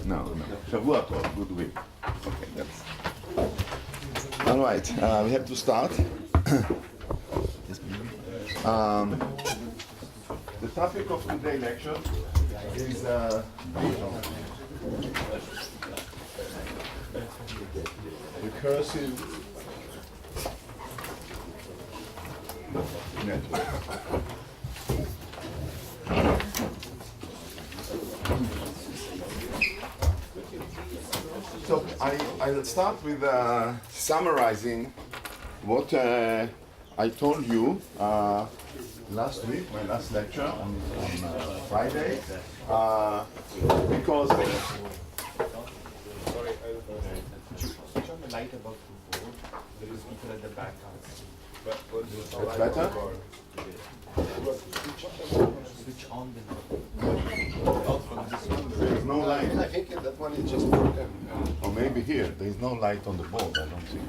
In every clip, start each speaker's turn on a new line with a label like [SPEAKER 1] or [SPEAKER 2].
[SPEAKER 1] No. Shavua Tov, good week. Okay, that's... All right, we have to start. The topic of today's lecture is recursive network. So I'll start with summarizing what I told you last week, my last lecture on Friday, because
[SPEAKER 2] Sorry, could you switch on the light above the board? There is people at the back.
[SPEAKER 1] it's better.
[SPEAKER 2] Switch on the light.
[SPEAKER 1] There's no light.
[SPEAKER 3] I think that one is just broken.
[SPEAKER 1] Or maybe here, there is no light on the board, I don't think.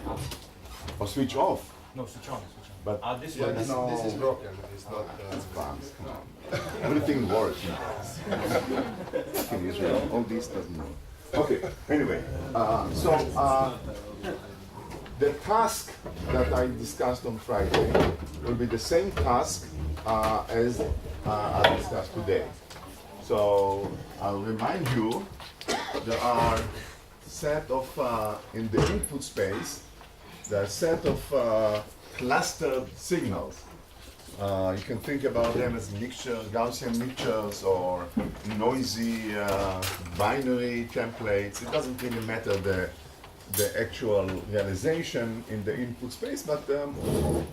[SPEAKER 1] Or switch off.
[SPEAKER 2] No, switch on.
[SPEAKER 1] But
[SPEAKER 2] This
[SPEAKER 3] Yeah,
[SPEAKER 2] one.
[SPEAKER 3] this is broken. It's not.
[SPEAKER 1] advanced, come on. Everything works. In Israel, all this doesn't work. Okay, anyway, the task that I discussed on Friday will be the same task as I discussed today. So I'll remind you, there are set of, in the input space, there are set of clustered signals. You can think about them as mixtures, Gaussian mixtures, or noisy binary templates. It doesn't really matter the actual realization in the input space, but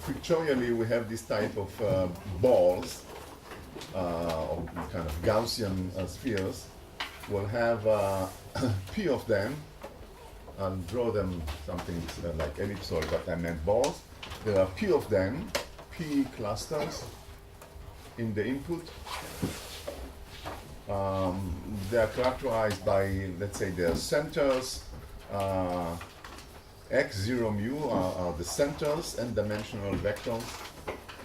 [SPEAKER 1] pictorially we have this type of balls, or kind of Gaussian spheres. We'll have P of them. I'll draw them something like ellipsoid, but I meant balls. There are P of them, P clusters in the input. They are characterized by, let's say, their centers. X, 0, mu are the centers, and dimensional vectors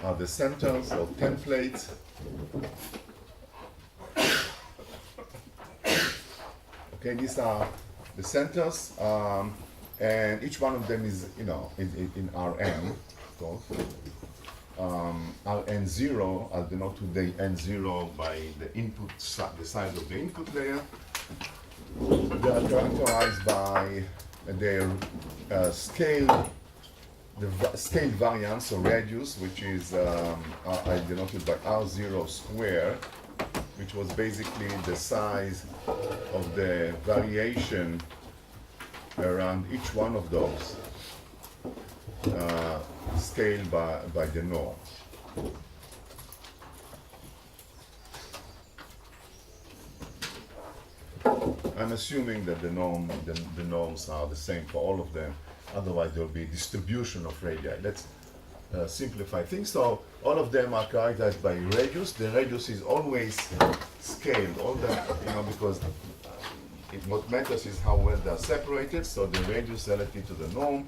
[SPEAKER 1] are the centers or templates. Okay, these are the centers, and each one of them is, in Rn, of course. Rn0, I'll denote today N0 by the input, the size of the input layer. They are characterized by their scale, the scale variance or radius, which is I denoted by R0 square, which was basically the size of the variation around each one of those, scaled by the norm. I'm assuming that the norms are the same for all of them. Otherwise, there will be a distribution of radii. Let's simplify things. So all of them are characterized by radius. The radius is always scaled. All that, because what matters is how well they are separated. So the radius relative to the norm.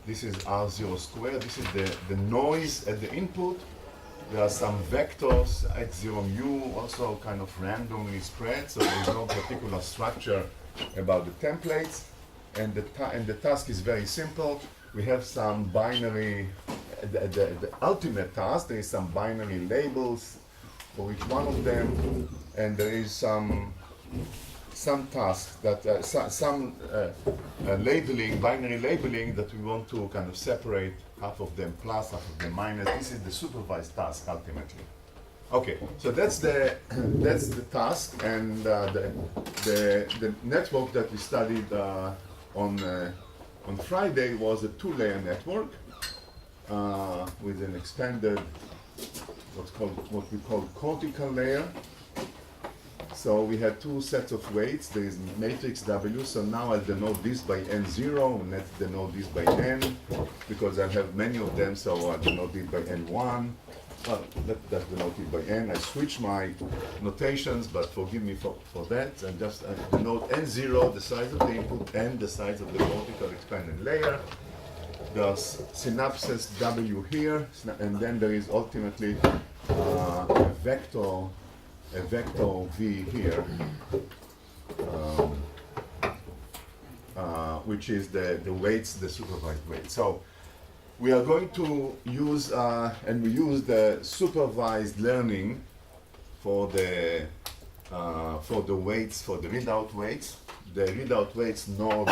[SPEAKER 1] This is R0 squared. This is the noise at the input. There are some vectors, x0 mu, also kind of randomly spread, so there is no particular structure about the templates. And the task is very simple. We have some binary, the ultimate task, there is some binary labels for each one of them, and there is some tasks that, labeling, binary labeling that we want to kind of separate, half of them plus, half of them minus. This is the supervised task ultimately. Okay, so that's the task, and the network that we studied on Friday was a two-layer network with an expanded what we call cortical layer. So we had two sets of weights. There is matrix W. So now I'll denote this by N0, and let's denote this by N, because I have many of them, so I'll denote it by N1. Well, that's denoted by N. I switch my notations, but forgive me for that. And just denote N0, the size of the input, N, the size of the cortical expanded layer. There's synapses W here, and then there is ultimately a vector V here. which is the weights, the supervised weights. So we are going to use, and we use the supervised learning for the weights, for the readout weights. The readout weights know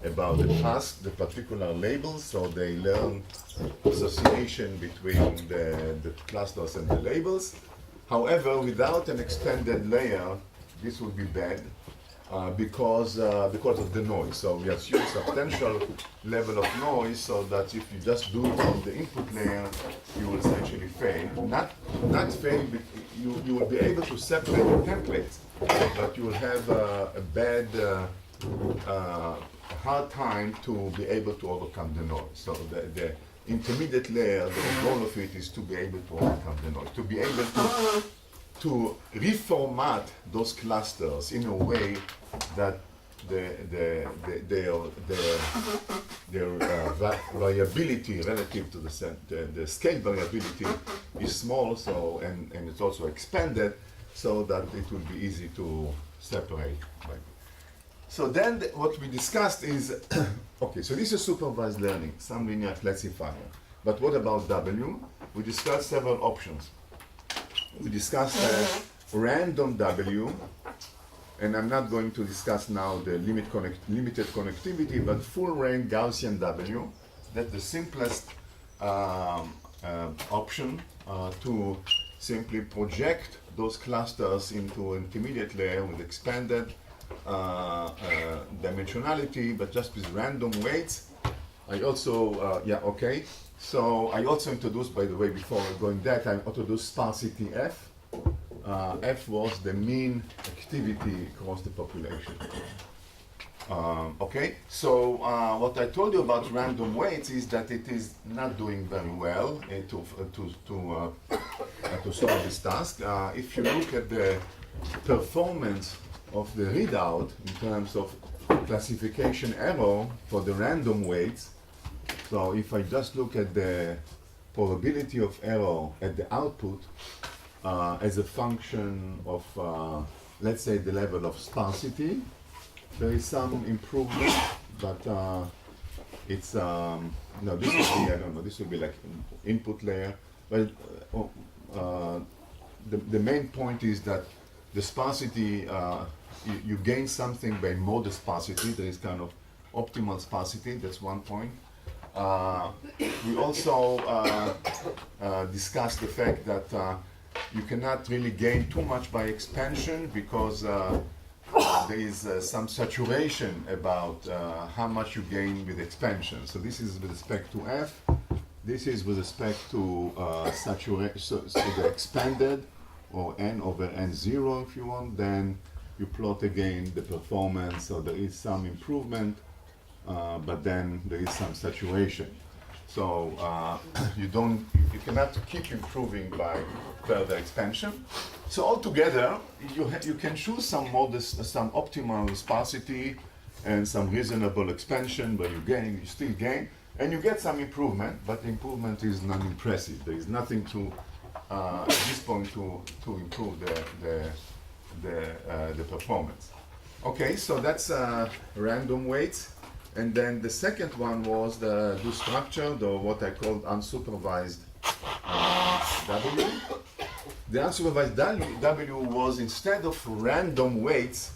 [SPEAKER 1] about the task, the particular labels, so they learn association between the clusters and the labels. However, without an extended layer, this would be bad because of the noise. So we assume substantial level of noise, so that if you just do it on the input layer, you will essentially fail. Not fail, you will be able to separate the templates, but you will have a bad, hard time to be able to overcome the noise. So the intermediate layer, the goal of it is to be able to overcome the noise, to be able to reformat those clusters in a way that their variability relative to the scale variability is small, so and it's also expanded, so that it will be easy to separate. So then what we discussed is, okay, so this is supervised learning, some linear classifier. But what about W? We discussed several options. We discussed random W, and I'm not going to discuss now the limited connectivity, but full range Gaussian W. That's the simplest option to simply project those clusters into intermediate layer with expanded dimensionality, but just with random weights. I also, So I also introduced, by the way, before going that, I introduced sparsity F. F was the mean activity across the population. So what I told you about random weights is that it is not doing very well to solve this task. If you look at the performance of the readout in terms of classification error for the random weights, so if I just look at the probability of error at the output as a function of, let's say, the level of sparsity, there is some improvement, but it's, no, this would be, I don't know, this would be like input layer. But the main point is that the sparsity, you gain something by modest sparsity. There is kind of optimal sparsity, that's one point. We also discussed the fact that you cannot really gain too much by expansion because there is some saturation about how much you gain with expansion. So this is with respect to F. This is with respect to saturation, so the expanded, or n over n0 if you want. Then you plot again the performance. So there is some improvement, but then there is some saturation. So you cannot keep improving by further expansion. So altogether, you can choose some modest, some optimal sparsity and some reasonable expansion, but you still gain, and you get some improvement, but the improvement is non-impressive. There is nothing to at this point to improve the performance. Okay, so that's random weights. And then the second one was the structured, or what I called unsupervised W. The unsupervised W was, instead of random weights,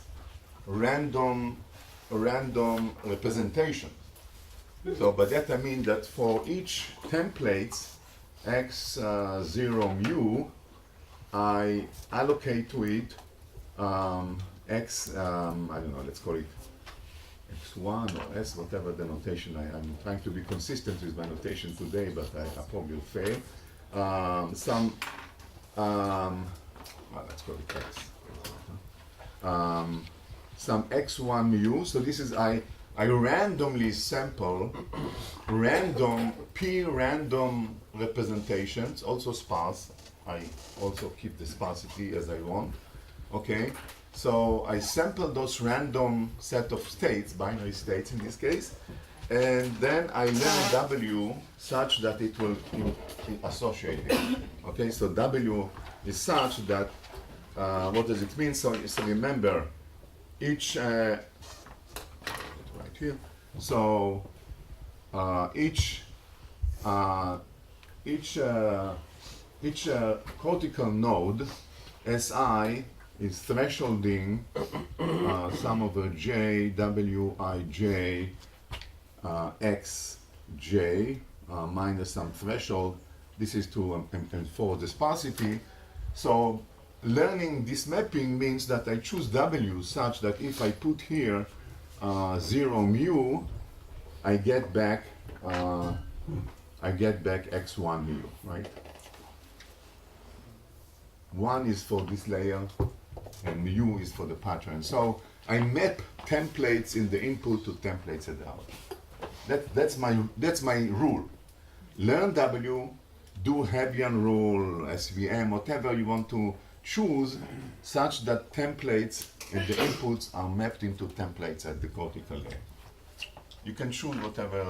[SPEAKER 1] random representation. So by that I mean that for each template x0 mu, I allocate to it x, I don't know, let's call it x1 or s, whatever the notation. I'm trying to be consistent with my notation today, but I probably will fail. Well, let's call it x. Some x1 mu. So this is I randomly sample p-random representations, also sparse. I also keep the sparsity as I want. Okay. So I sample those random set of states, binary states in this case, and then I learn W such that it will associate it. Okay, so W is such that, what does it mean? So remember, each, right here, So each cortical node, Si, is thresholding sum over j, wij, xj, minus some threshold. This is to enforce the sparsity. So learning this mapping means that I choose w such that if I put here 0 mu, I get back x1 mu, right? 1 is for this layer, and mu is for the pattern. So I map templates in the input to templates at the output. That's my rule. Learn W, do Hebbian rule, SVM, whatever you want to choose, such that templates and the inputs are mapped into templates at the cortical layer. You can choose whatever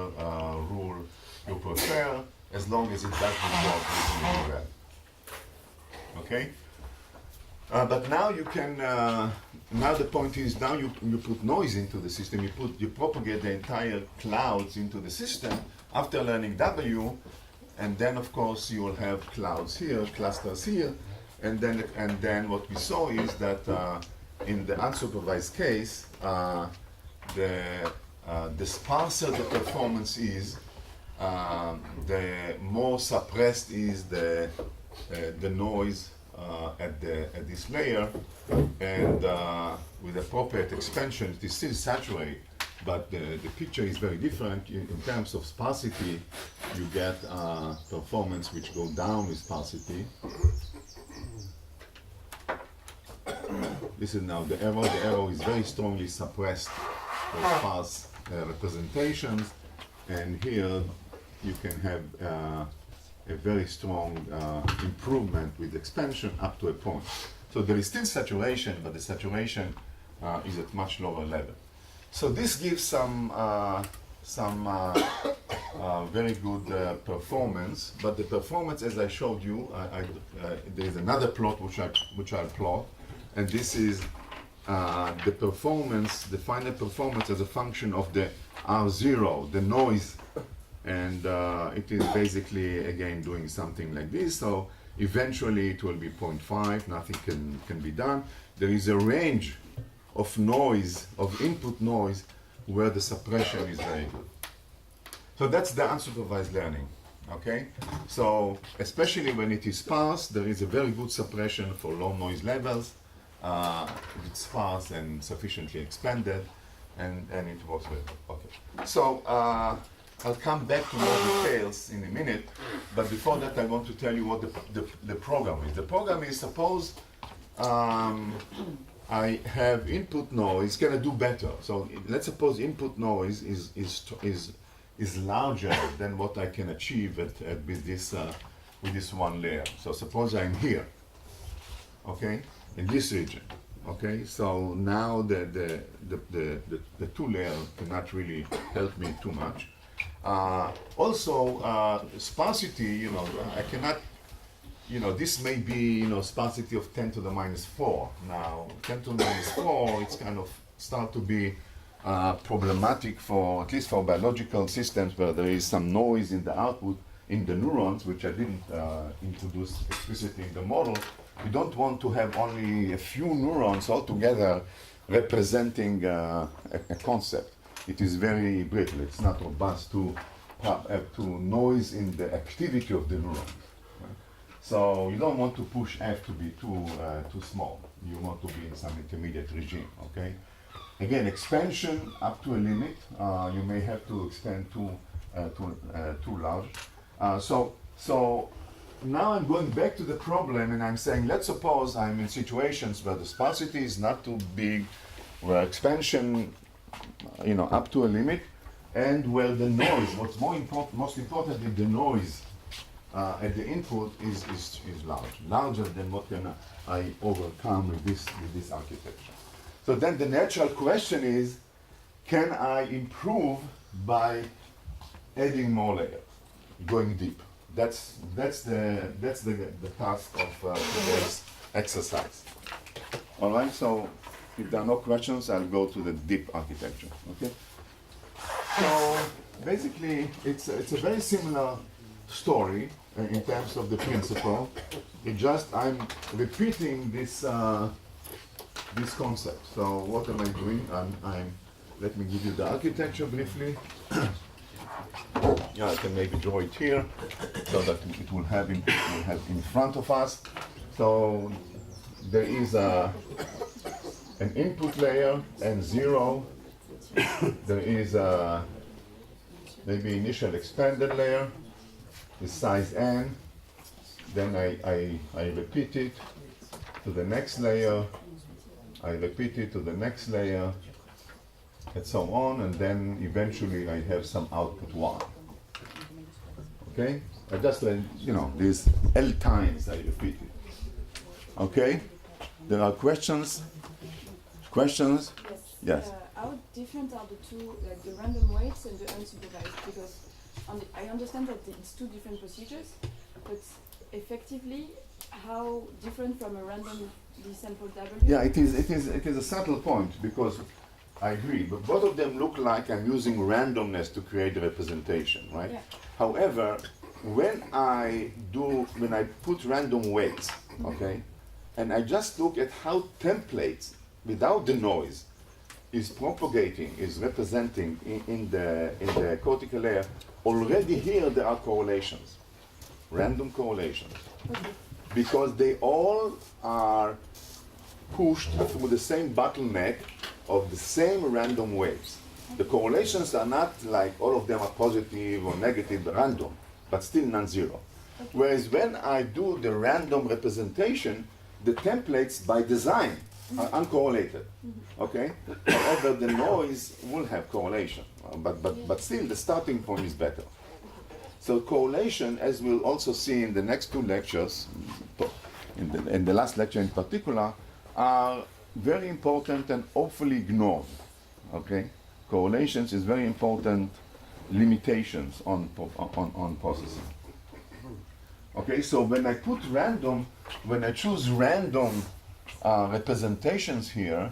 [SPEAKER 1] rule you prefer, as long as it does the job reasonably well. Okay? But now you can, now the point is, now you put noise into the system, you propagate the entire clouds into the system after learning W, and then of course you will have clouds here, clusters here, and then what we saw is that in the unsupervised case, the sparser the performance is, the more suppressed is the noise at this layer, and with appropriate expansion it is still saturated, but the picture is very different. In terms of sparsity, you get performance which go down with sparsity. This is now the arrow. The arrow is very strongly suppressed for sparse representations, and here you can have a very strong improvement with expansion up to a point. So there is still saturation, but the saturation is at much lower level. So this gives some very good performance, but the performance, as I showed you, there is another plot which I'll plot, and this is the performance, the final performance as a function of the R0, the noise, and it is basically again doing something like this. So eventually it will be 0.5, nothing can be done. There is a range of noise, of input noise, where the suppression is very good. So that's the unsupervised learning, okay? So especially when it is sparse, there is a very good suppression for low noise levels. It's sparse and sufficiently expanded, and it works very well. Okay. So I'll come back to more details in a minute, but before that I want to tell you what the program is. The program is, suppose I have input noise, can I do better? So let's suppose input noise is larger than what I can achieve with this one layer. So suppose I'm here, okay, in this region, okay. So now the two layers cannot really help me too much. Also, sparsity, I cannot, this may be, sparsity of 10 to the minus 4. Now, 10 to the minus 4, it's kind of start to be problematic for, at least for biological systems where there is some noise in the output, in the neurons, which I didn't introduce explicitly in the model. We don't want to have only a few neurons altogether representing a concept. It is very brittle. It's not robust to noise in the activity of the neuron. Right? So you don't want to push F to be too small. You want to be in some intermediate regime. Okay. Again, expansion up to a limit. You may have to expand too large. So now I'm going back to the problem, and I'm saying, let's suppose I'm in situations where the sparsity is not too big, where expansion, up to a limit, and where the noise, what's most importantly, the noise at the input is large, larger than what can I overcome with this architecture. So then the natural question is, can I improve by adding more layers, going deep? That's the task of today's exercise. All right. So if there are no questions, I'll go to the deep architecture. Okay. So basically, it's a very similar story in terms of the principle. It just I'm repeating this this concept. So what am I doing? Let me give you the architecture briefly. Yeah, I can maybe draw it here so that it will have in front of us. So there is an input layer and 0. There is a maybe initial expanded layer with size n. Then I repeat it to the next layer. I repeat it to the next layer, and so on, and then eventually I have some output 1. Okay? I just, these L times I repeat it. Okay? There are questions? Questions? Yes.
[SPEAKER 4] How different are the two, like the random weights and the unsupervised? Because I understand that it's two different procedures, but effectively, how different from a random sampled W?
[SPEAKER 1] Yeah, it is a subtle point, because I agree, but both of them look like I'm using randomness to create a representation, right?
[SPEAKER 4] Yeah.
[SPEAKER 1] However, when I put random weights, okay, and I just look at how templates without the noise is propagating, is representing in the cortical layer, already here there are correlations, random correlations.
[SPEAKER 4] Okay.
[SPEAKER 1] Because they all are pushed through the same bottleneck of the same random waves. The correlations are not like all of them are positive or negative, random, but still non-zero. Whereas when I do the random representation, the templates by design are uncorrelated. Okay? However, the noise will have correlation, but still the starting point is better. So correlation, as we'll also see in the next two lectures, in the last lecture in particular, are very important and awfully ignored. Okay, correlations is very important limitations on processing. Okay, so when I put random, when I choose random representations here,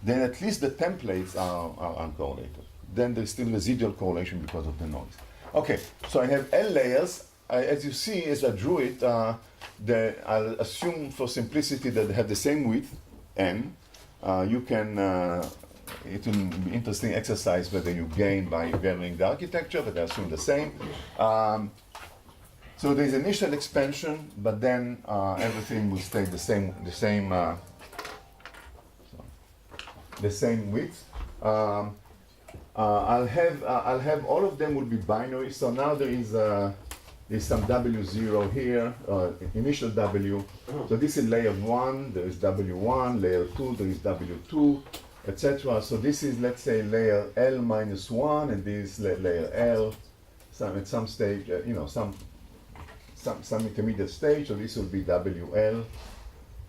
[SPEAKER 1] then at least the templates are uncorrelated. Then there's still residual correlation because of the noise. Okay, so I have L layers. As you see, as I drew it, I'll assume for simplicity that they have the same width, n. You can, it will be interesting exercise whether you gain by varying the architecture, but I assume the same. So there's initial expansion, but then everything will stay the same width. I'll have all of them will be binary. So now there's some W0 here, initial W. So this is layer 1, there is W1, layer 2, there is W2, etc. So this is, let's say, layer L minus 1, and this layer L. At some stage, some intermediate stage. So this will be WL.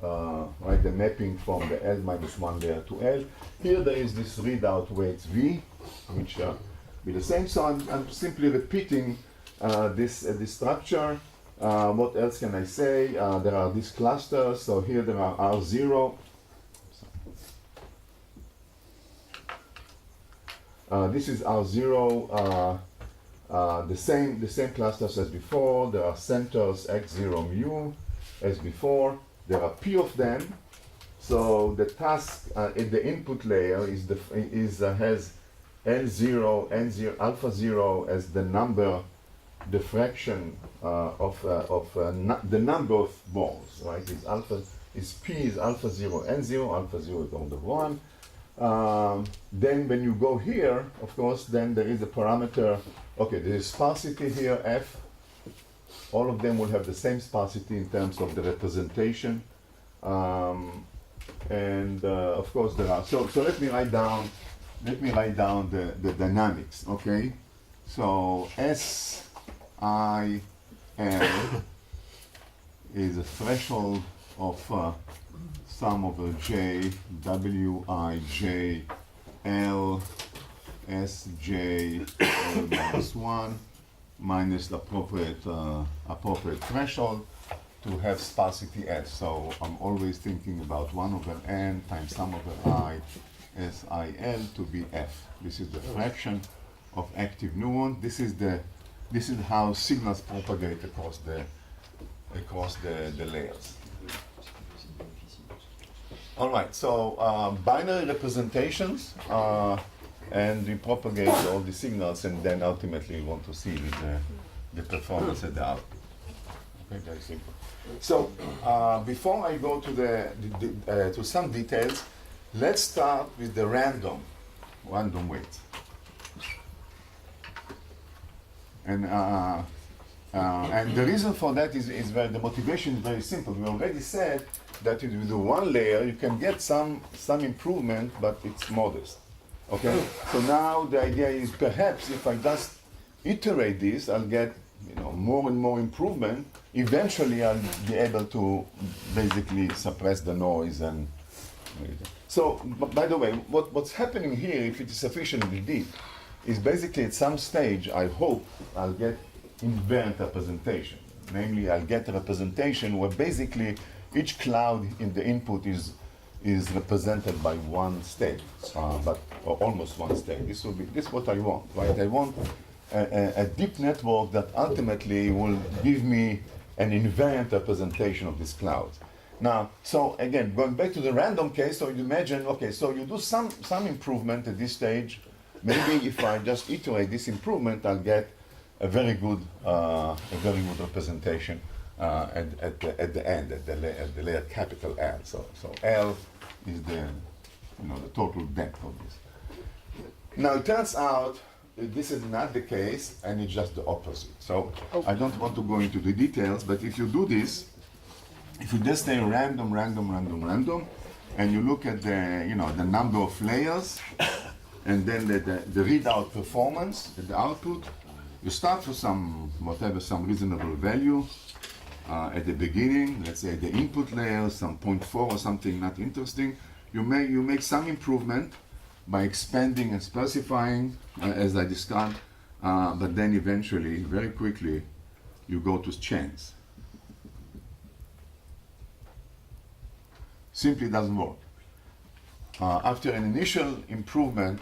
[SPEAKER 1] Right, the mapping from the L minus 1 layer to L. Here there is this readout weights V, which be the same. So I'm simply repeating this structure. What else can I say? There are these clusters. So here there are R0. This is R0. The same clusters as before. There are centers X0 mu as before. There are P of them, so the task in the input layer has L0, N0, alpha 0 as the number, the fraction of the number of balls, right? P is alpha 0, N0, alpha 0 is order 1. Then when you go here, of course, then there is a parameter, okay, there is sparsity here, F. All of them will have the same sparsity in terms of the representation. Of course there are, so let me write down the dynamics, okay? So SIL is a threshold of sum over J, Wij, L, Sj, L minus 1, minus the appropriate threshold to have sparsity S. So I'm always thinking about 1 over n times sum over I SIL to be F. This is the fraction of active neurons. This is how signals propagate across the layers. All right, so binary representations, and we propagate all the signals, and then ultimately we want to see the performance at the output. Okay, very simple. So before I go to to some details, let's start with the random weights. And the reason for that is the motivation is very simple. We already said that with the one layer you can get some improvement, but it's modest. Okay. So now the idea is perhaps if I just iterate this, I'll get more and more improvement. Eventually, I'll be able to basically suppress the noise and. So, by the way, what's happening here, if it is sufficiently deep, is basically at some stage, I hope, I'll get invariant representation. Namely, I'll get a representation where basically each cloud in the input is represented by one state, or almost one state. This is what I want, right? I want a deep network that ultimately will give me an invariant representation of this cloud. Now, so again, going back to the random case, so you imagine, okay, so you do some improvement at this stage. Maybe if I just iterate this improvement, I'll get a very good representation at the end, at the layer capital L. So L is the total depth of this. Now it turns out this is not the case, and it's just the opposite. So I don't want to go into the details, but if you do this, if you just say random, and you look at the number of layers, and then the readout performance at the output, you start with some reasonable value at the beginning. Let's say the input layer, some 0.4 or something not interesting. You make some improvement by expanding and specifying, as I described, but then eventually, very quickly, you go to chance. Simply doesn't work. After an initial improvement,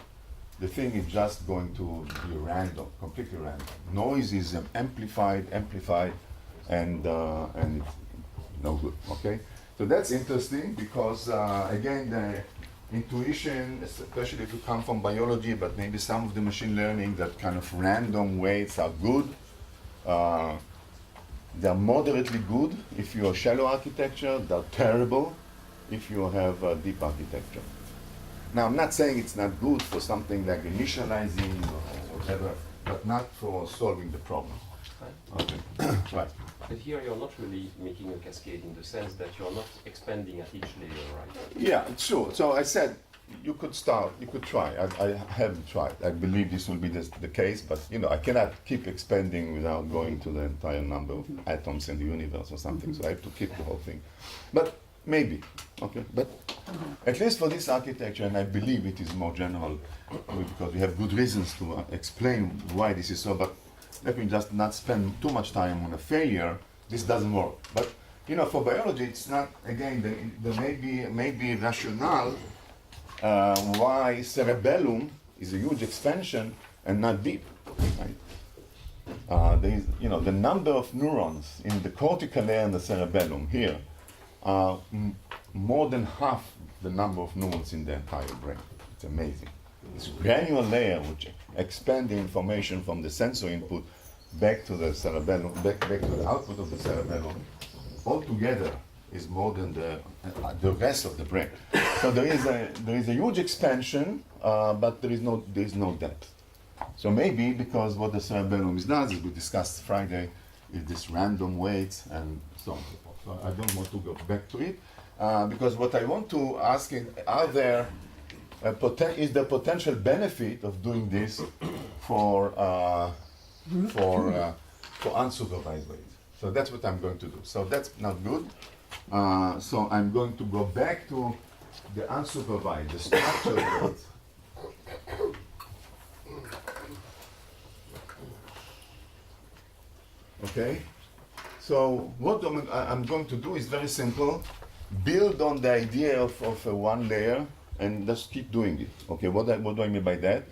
[SPEAKER 1] the thing is just going to be random, completely random. Noise is amplified, and it's no good. Okay, so that's interesting because again, the intuition, especially if you come from biology, but maybe some of the machine learning, that kind of random weights are good. They're moderately good if you're shallow architecture. They're terrible if you have a deep architecture. Now, I'm not saying it's not good for something like initializing or whatever, but not for solving the problem. Okay, right.
[SPEAKER 5] But here you're not really making a cascade in the sense that you're not expanding at each layer, right?
[SPEAKER 1] Yeah, sure. So I said you could try. I haven't tried. I believe this will be the case, but I cannot keep expanding without going to the entire number of atoms in the universe or something. So I have to keep the whole thing. But maybe, okay. But at least for this architecture, and I believe it is more general because we have good reasons to explain why this is so. But let me just not spend too much time on a failure. This doesn't work. But for biology, it's not. Again, there may be rationale why cerebellum is a huge expansion and not deep. Right? There is, the number of neurons in the cortical layer and the cerebellum here are more than half the number of neurons in the entire brain. It's amazing. This granular layer which expands the information from the sensor input back to the cerebellum, back to the output of the cerebellum, altogether is more than the rest of the brain. So there is a huge expansion, but there is no depth. So maybe because what the cerebellum does, as we discussed Friday, is this random weights and so on and so forth. So I don't want to go back to it because what I want to ask is: is there potential benefit of doing this for unsupervised weights? So that's what I'm going to do. So that's not good. So I'm going to go back to the unsupervised, the structured weights. Okay. So what I'm going to do is very simple. Build on the idea of one layer and just keep doing it. Okay. What do I mean by that?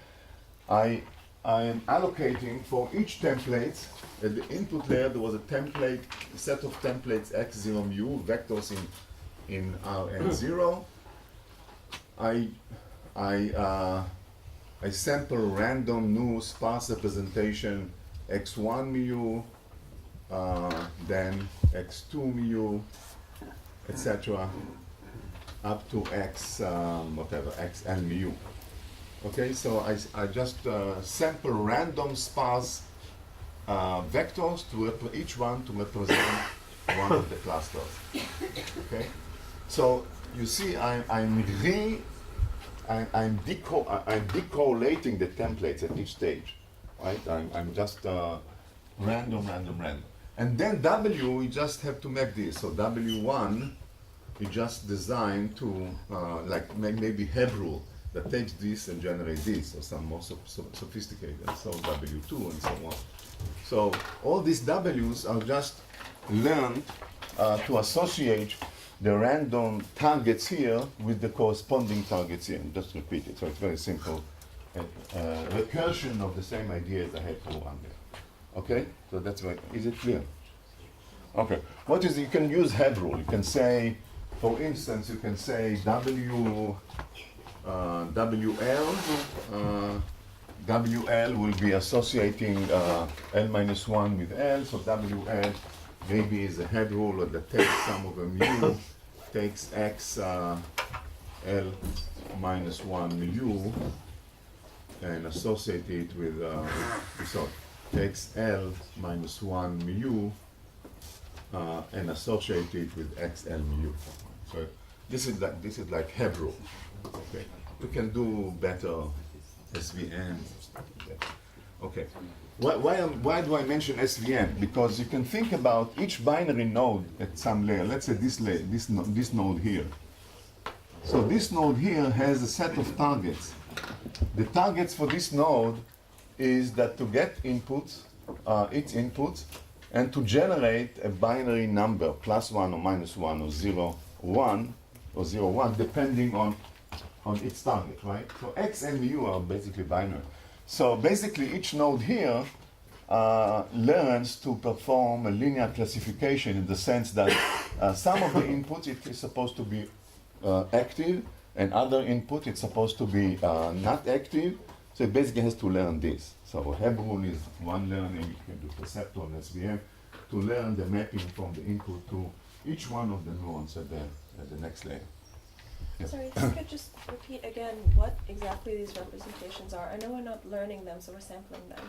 [SPEAKER 1] I I'm allocating for each template at the input layer. There was a template, a set of templates x0 mu vectors in Rn0. I sample random new sparse representation x1 mu, then x2 mu, etc. up to x whatever xn mu. Okay, so I just sample random sparse vectors to each one to represent one of the clusters. Okay, so you see I'm decorrelating the templates at each stage, right? I'm just random, and then W you just have to make this. So W1 you just design to like maybe Heb rule that takes this and generates this, or some more sophisticated, so W2 and so on. So all these W's are just learned to associate the random targets here with the corresponding targets here, and just repeat it. So it's very simple. Recursion of the same ideas I had for one there. Okay? So that's right. Is it clear? Okay. What is, you can use Heb rule. You can say, for instance, you can say WL will be associating L minus 1 with L, so WL maybe is a head rule that takes sum over mu, takes X L minus 1 mu, and associate it with, sorry, takes L minus 1 mu, and associate it with XL mu. So this is like Heb rule. Okay, we can do better SVM. Okay, why do I mention SVM? Because you can think about each binary node at some layer. Let's say this layer, this node here. So this node here has a set of targets. The targets for this node is that to get inputs, its inputs, and to generate a binary number, +1 or -1 or 0, 1 or 0, 1, depending on its target, right? So X and mu are basically binary. So basically each node here learns to perform a linear classification in the sense that some of the inputs it is supposed to be active, and other input it's supposed to be not active. So it basically has to learn this. So Heb rule is one learning, you can do perceptor and SVM to learn the mapping from the input to each one of the neurons at the next layer. Yeah.
[SPEAKER 6] Sorry, if you could just repeat again what exactly these representations are. I know we're not learning them, so we're sampling them,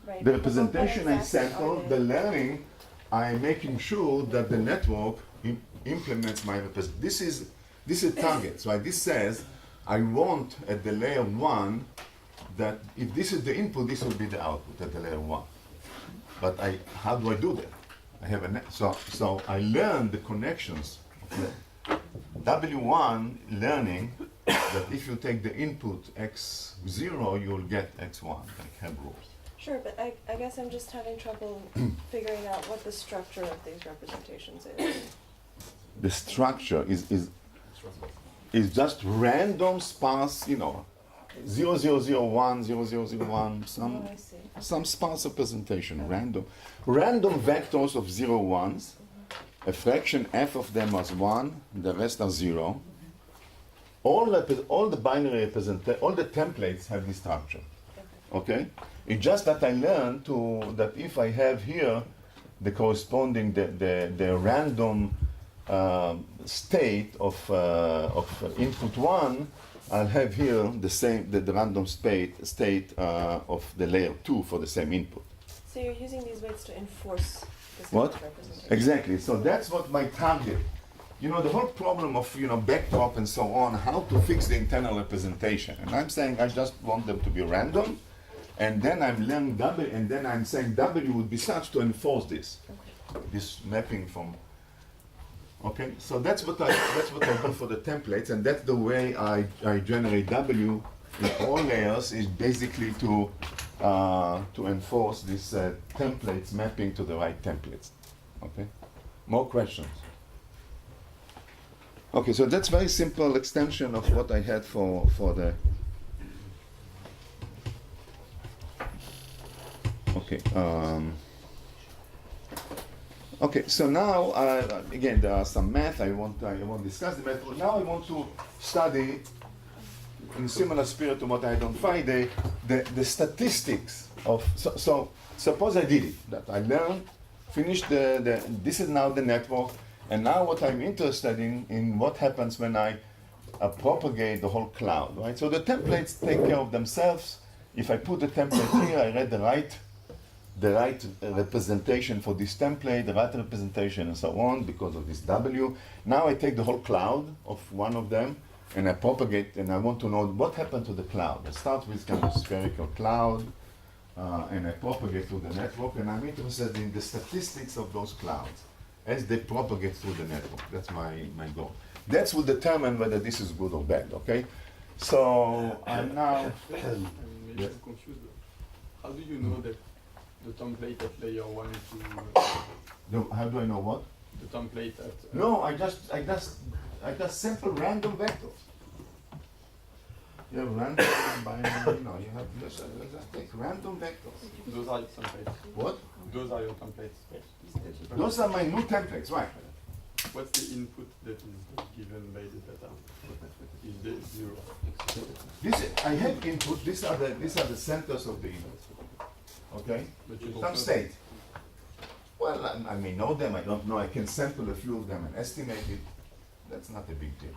[SPEAKER 6] right?
[SPEAKER 1] The
[SPEAKER 6] But
[SPEAKER 1] representation
[SPEAKER 6] what
[SPEAKER 1] I
[SPEAKER 6] exactly
[SPEAKER 1] sample,
[SPEAKER 6] are
[SPEAKER 1] the
[SPEAKER 6] they?
[SPEAKER 1] learning, I'm making sure that the network implements my representation. This is targets, right? This says I want at the layer 1 that if this is the input, this will be the output at the layer 1. But how do I do that? I have a so I learn the connections. W1 learning that if you take the input x0, you'll get x1, like Heb rules.
[SPEAKER 6] Sure, but I guess I'm just having trouble figuring out what the structure of these representations is.
[SPEAKER 1] The structure is just random sparse, 0001, 0001,
[SPEAKER 6] Oh, I see.
[SPEAKER 1] some sparse representation, random vectors of 0, 1s. A fraction f of them is 1, the rest are 0. All the binary all the templates have this structure. Okay? It's just that I learned that if I have here the corresponding the random state of input 1, I'll have here the random state of the layer 2 for the same input.
[SPEAKER 6] So you're using these weights to enforce this
[SPEAKER 1] What?
[SPEAKER 6] representation.
[SPEAKER 1] Exactly. So that's what my target. The whole problem of backdrop and so on, how to fix the internal representation. And I'm saying I just want them to be random, and then I'm learning W, and then I'm saying W would be such to enforce this, this mapping from. Okay. So that's what I do for the templates, and that's the way I generate W in all layers. Is basically to enforce this templates mapping to the right templates. Okay? More questions? Okay, so that's very simple extension of what I had for the Okay. Okay. So now, again, there are some math. I won't discuss the math. But now I want to study, in similar spirit to what I had on Friday, the statistics of. So suppose I did it. That I learned, finished this is now the network, and now what I'm interested in what happens when I propagate the whole cloud, right? So the templates take care of themselves. If I put the template here, I read the right representation for this template, the right representation, and so on, because of this W. Now I take the whole cloud of one of them, and I propagate, and I want to know what happened to the cloud. I start with kind of spherical cloud, and I propagate through the network, and I'm interested in the statistics of those clouds as they propagate through the network. That's my goal. That will determine whether this is good or bad, okay? So I'm now...
[SPEAKER 7] I'm maybe confused. How do you know that the template at layer 1 is
[SPEAKER 1] How do I know what?
[SPEAKER 7] the template at...
[SPEAKER 1] No, I just sample random vectors. You have random binary, no, you have just take random vectors.
[SPEAKER 7] Those are your templates.
[SPEAKER 1] What?
[SPEAKER 7] Those are your templates.
[SPEAKER 1] Those are my new templates, right?
[SPEAKER 7] What's the input that is given by the data? Is the 0?
[SPEAKER 1] I have input. These are the centers of the input. Okay.
[SPEAKER 7] But you don't
[SPEAKER 1] Some
[SPEAKER 7] know
[SPEAKER 1] state. Well, I may know them. I don't know. I can sample a few of them and estimate it. That's not a big deal.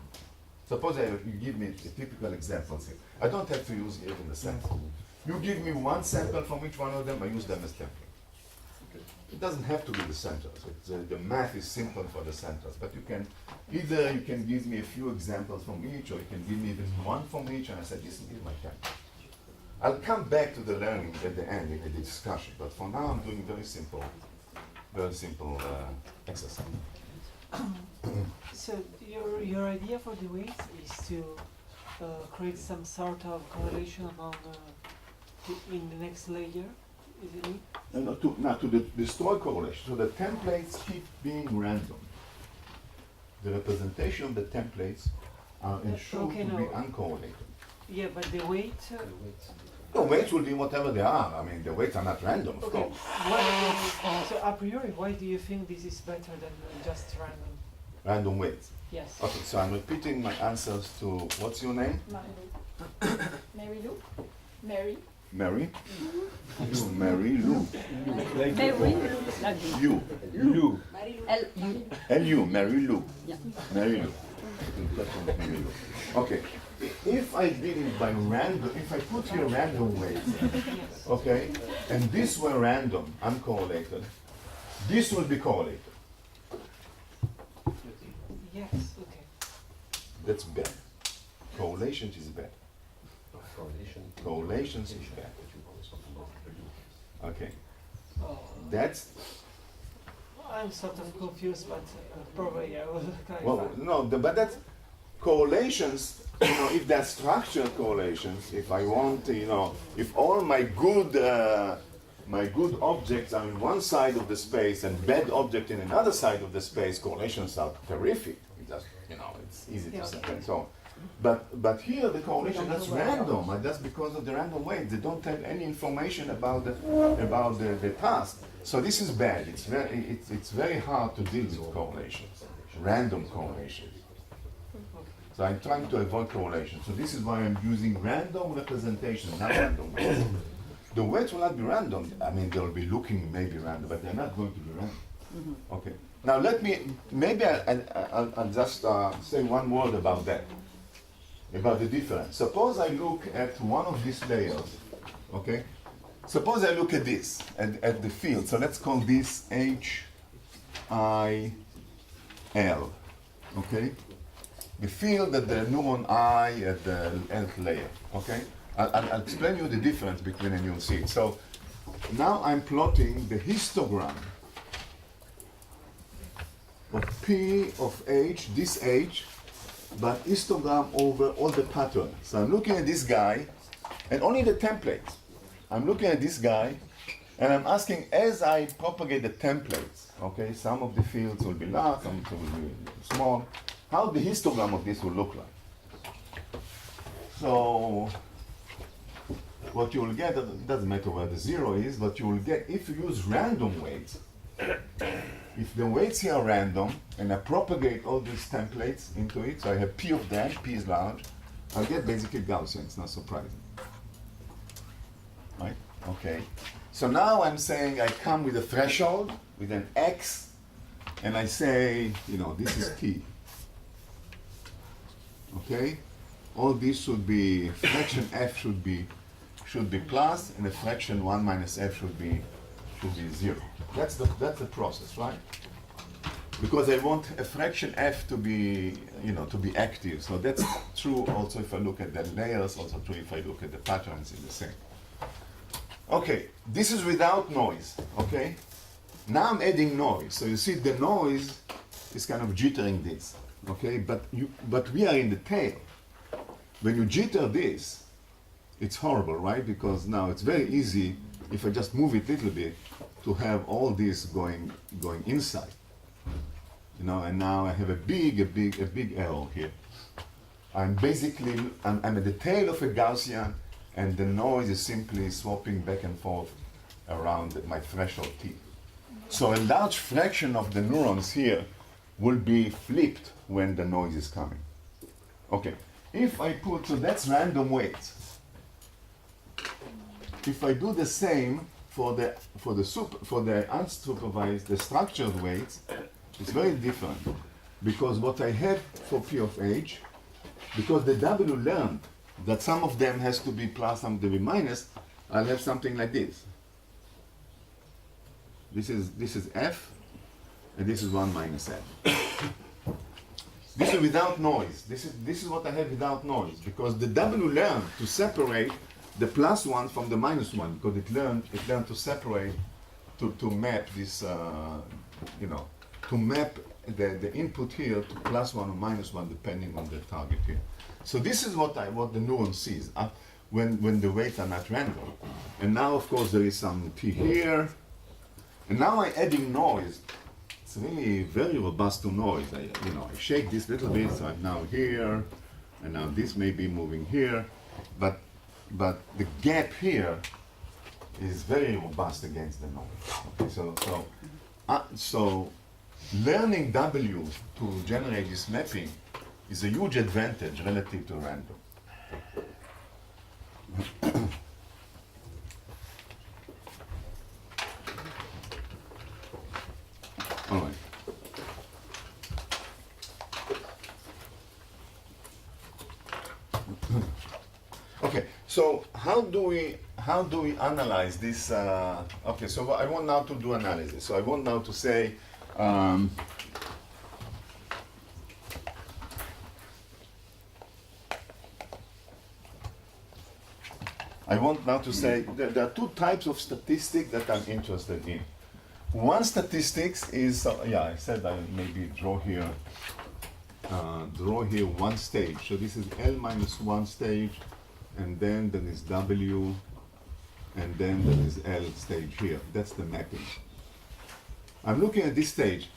[SPEAKER 1] Suppose you give me a typical example. I don't have to use it in the sample. You give me one sample from each one of them. I use them as templates.
[SPEAKER 7] Okay.
[SPEAKER 1] It doesn't have to be the centers. The math is simple for the centers, but you can either give me a few examples from each, or you can give me even one from each, and I say this is my template. I'll come back to the learning at the end in the discussion, but for now I'm doing very simple exercise.
[SPEAKER 8] So your idea for the weights is to create some sort of correlation among in the next layer, isn't it?
[SPEAKER 1] To destroy correlation. So the templates keep being random. The representation of the templates are ensured to be uncorrelated.
[SPEAKER 8] Yeah, but the weight.
[SPEAKER 1] The weights will be whatever they are. I mean, the weights are not random, of course.
[SPEAKER 8] So a priori, why do you think this is better than just random?
[SPEAKER 1] Random weights.
[SPEAKER 8] Yes.
[SPEAKER 1] Okay, so I'm repeating my answers to, what's your name?
[SPEAKER 4] Mary Lou. Mary.
[SPEAKER 1] Mary? You, Mary Lou.
[SPEAKER 4] Mary.
[SPEAKER 1] You. Lou.
[SPEAKER 4] L-U.
[SPEAKER 1] L-U, Mary Lou.
[SPEAKER 4] Yeah.
[SPEAKER 1] Mary Lou. Mary Lou. Okay. If I did it by random, if I put here random weights, okay, and these were random, uncorrelated, this will be correlated.
[SPEAKER 8] Yes. Okay.
[SPEAKER 1] That's bad. Correlations is bad. Correlations is bad. Okay. That's,
[SPEAKER 8] I'm sort of confused, but probably I will clarify.
[SPEAKER 1] well, no, but that's correlations, if they're structured correlations, if I want, if all my good objects are in one side of the space and bad object in another side of the space, correlations are terrific. It just, it's easy to say and so on. But here the correlation that's random, and that's because of the random weight. They don't have any information about the task. So this is bad. It's very hard to deal with correlations, random correlations. So I'm trying to avoid correlation. So this is why I'm using random representation, not random weights. The weights will not be random. I mean, they'll be looking maybe random, but they're not going to be random. Okay. Now I'll just say one word about that, about the difference. Suppose I look at one of these layers, okay? Suppose I look at this, at the field. So let's call this H-I-L, okay? The field at the neuron I at the nth layer, okay? I'll explain you the difference between and you'll see it. So now I'm plotting the histogram of P of H, this H, but histogram over all the patterns. So I'm looking at this guy, and only the templates. I'm looking at this guy, and I'm asking, as I propagate the templates, okay, some of the fields will be large, some will be small, how the histogram of this will look like. So what you will get, it doesn't matter where the 0 is, but you will get, if you use random weights, if the weights here are random, and I propagate all these templates into it, so I have P of them, P is large, I'll get basically Gaussian, it's not surprising. Right? Okay. So now I'm saying I come with a threshold, with an X, and I say, you know, this is T. Okay? All these should be, fraction F should be plus, and the fraction 1 minus F should be 0. That's the process, right? Because I want a fraction F to be, you know, to be active. So that's true also if I look at the layers, also true if I look at the patterns in the same. Okay, this is without noise, okay? Now I'm adding noise. So you see the noise is kind of jittering this, okay? But we are in the tail. When you jitter this, it's horrible, right? Because now it's very easy, if I just move it a little bit, to have all this going inside. You know, and now I have a big error here. I'm at the tail of a Gaussian, and the noise is simply swapping back and forth around my threshold T. So a large fraction of the neurons here will be flipped when the noise is coming. Okay, if I put, so that's random weights. If I do the same for the unsupervised, the structured weights, it's very different. Because what I have for P of H, because the W learned that some of them has to be plus, some to be minus, I'll have something like this. This is F, and this is 1 minus F. This is without noise. This is what I have without noise, because the W learned to separate the plus 1 from the minus 1, because it learned to separate, to map this, you know, to map the input here to plus 1 or minus 1 depending on the target here. So this is what the neuron sees when the weights are not random. And now of course there is some T here, and now I'm adding noise. It's really very robust to noise. I shake this little bit, so I'm now here, and now this may be moving here, but the gap here is very robust against the noise. Okay, so learning W to generate this mapping is a huge advantage relative to random. All right. Okay, so how do we analyze this? Okay, so I want now to do analysis. So I want now to say, there are two types of statistics that I'm interested in. One statistics is, I said I maybe draw here one stage. So this is L minus 1 stage, and then there is W, and then there is L stage here. That's the mapping. I'm looking at this stage,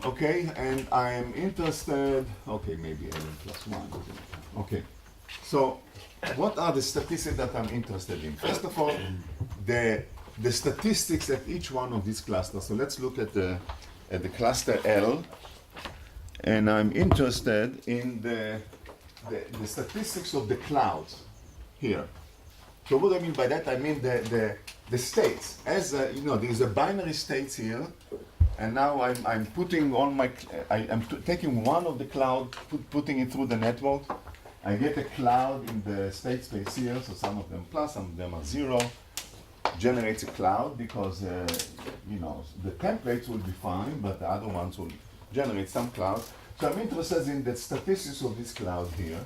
[SPEAKER 1] okay, and I'm interested, okay, maybe L plus 1. Okay, so what are the statistics that I'm interested in? First of all, the statistics at each one of these clusters. So let's look at the cluster L, and I'm interested in the statistics of the clouds here. So what I mean by that, I mean the states. As you know, there's a binary states here, and now I'm putting on my, I'm taking one of the cloud, putting it through the network. I get a cloud in the state space here, so some of them plus, some of them are 0. Generates a cloud because you know, the templates will be fine, but the other ones will generate some cloud. So I'm interested in the statistics of this cloud here.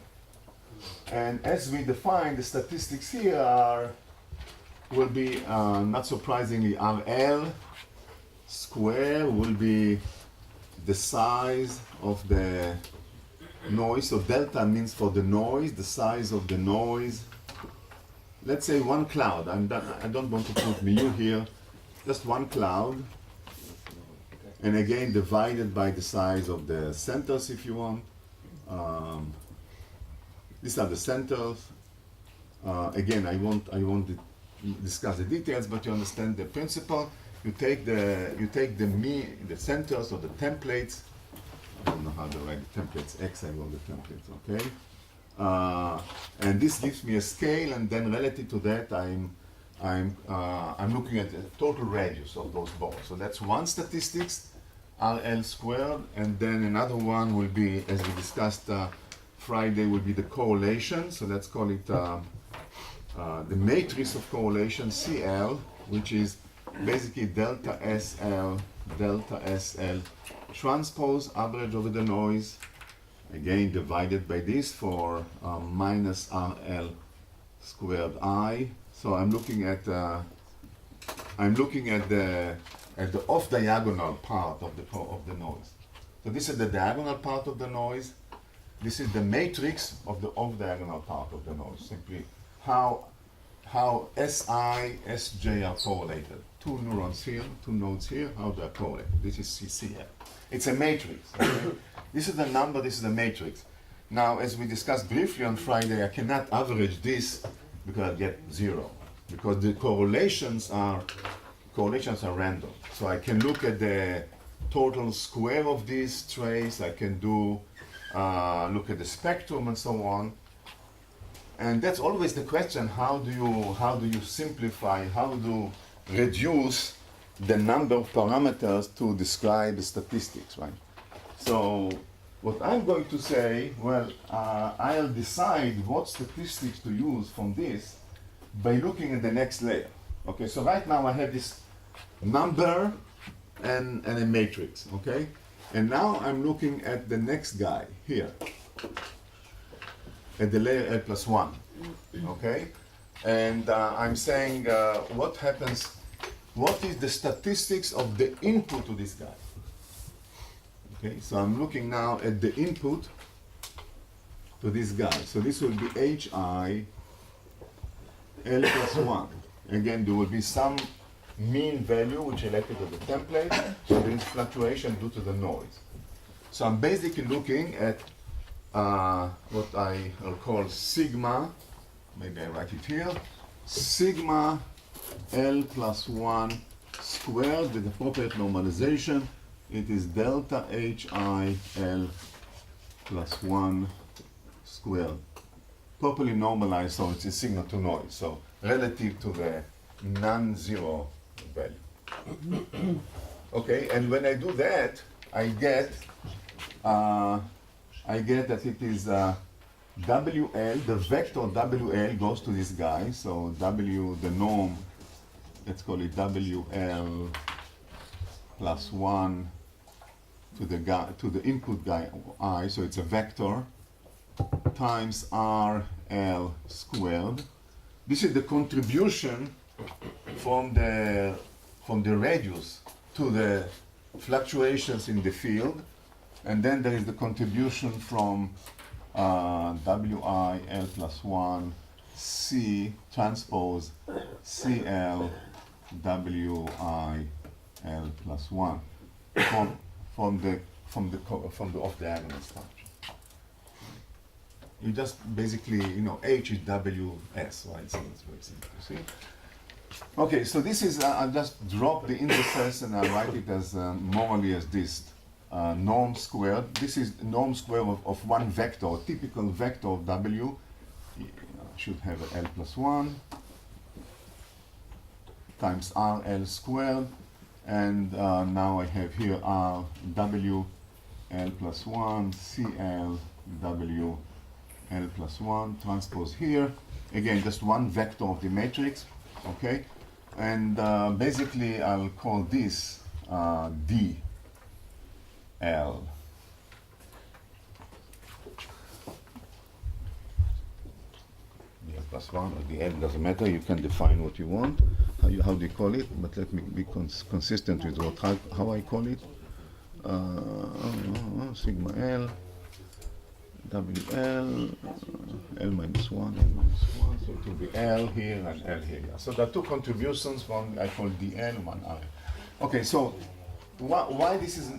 [SPEAKER 1] And as we define, the statistics here will be, not surprisingly, RL square will be the size of the noise. So delta means for the noise, the size of the noise. Let's say one cloud. I don't want to put mu here, just one cloud. And again, divided by the size of the centers, if you want. These are the centers. Again, I won't discuss the details, but you understand the principle. You take the centers or the templates. I don't know how to write the templates. X, I want the templates. Okay, and this gives me a scale, and then relative to that, I'm looking at the total radius of those balls. So that's one statistics, RL squared, and then another one will be, as we discussed Friday, will be the correlation. So let's call it the matrix of correlation, CL, which is basically delta SL transpose average over the noise, again divided by this for minus RL squared I. So I'm looking at the off diagonal part of the noise. So this is the diagonal part of the noise. This is the matrix of the off diagonal part of the noise. Simply how SI, SJ are correlated. Two neurons here, two nodes here, how they're correlated. This is CCL. It's a matrix. Okay? This is the number, this is the matrix. Now, as we discussed briefly on Friday, I cannot average this because I get 0. Because the correlations are random. So I can look at the total square of these trace, I can do look at the spectrum and so on. And that's always the question, how do you simplify, how do you reduce the number of parameters to describe the statistics, right? So what I'm going to say, well, I'll decide what statistics to use from this by looking at the next layer. Okay, so right now I have this number and a matrix, okay? And now I'm looking at the next guy here, at the layer L plus 1, okay? And I'm saying what happens, what is the statistics of the input to this guy? Okay, so I'm looking now at the input to this guy. So this will be HI L plus 1. Again, there will be some mean value which related to the template, so there is fluctuation due to the noise. So I'm basically looking at what I'll call sigma, maybe I write it here, sigma L plus 1 squared with appropriate normalization. It is delta HI L plus 1 squared. Properly normalized, so it's a signal to noise, so relative to the non-zero value. Okay, and when I do that, I get that it is WL, the vector WL goes to this guy, so W, the norm, let's call it WL plus 1 to the guy, to the input guy I, so it's a vector, times RL squared. This is the contribution from the radius to the fluctuations in the field, and then there is the contribution from WI L plus 1 C transpose CL WI L plus 1 from the off diagonal structure. You just basically, H is WS, right? So it's very simple, see? Okay, so this is, I'll just drop the indices and I'll write it as morally as this. Norm squared. This is norm square of one vector, a typical vector of W. Should have L plus 1 times RL squared. And now I have here R W L plus 1 CL W L plus 1 transpose here. Again, just one vector of the matrix, okay? And basically, I'll call this D L. D L plus 1 or D L, doesn't matter, you can define what you want, how do you call it, but let me be consistent with how I call it. Sigma L. WL, L minus 1, L minus 1, so it will be L here and L here. So there are two contributions, one I call DL, one R. Okay, so why this is,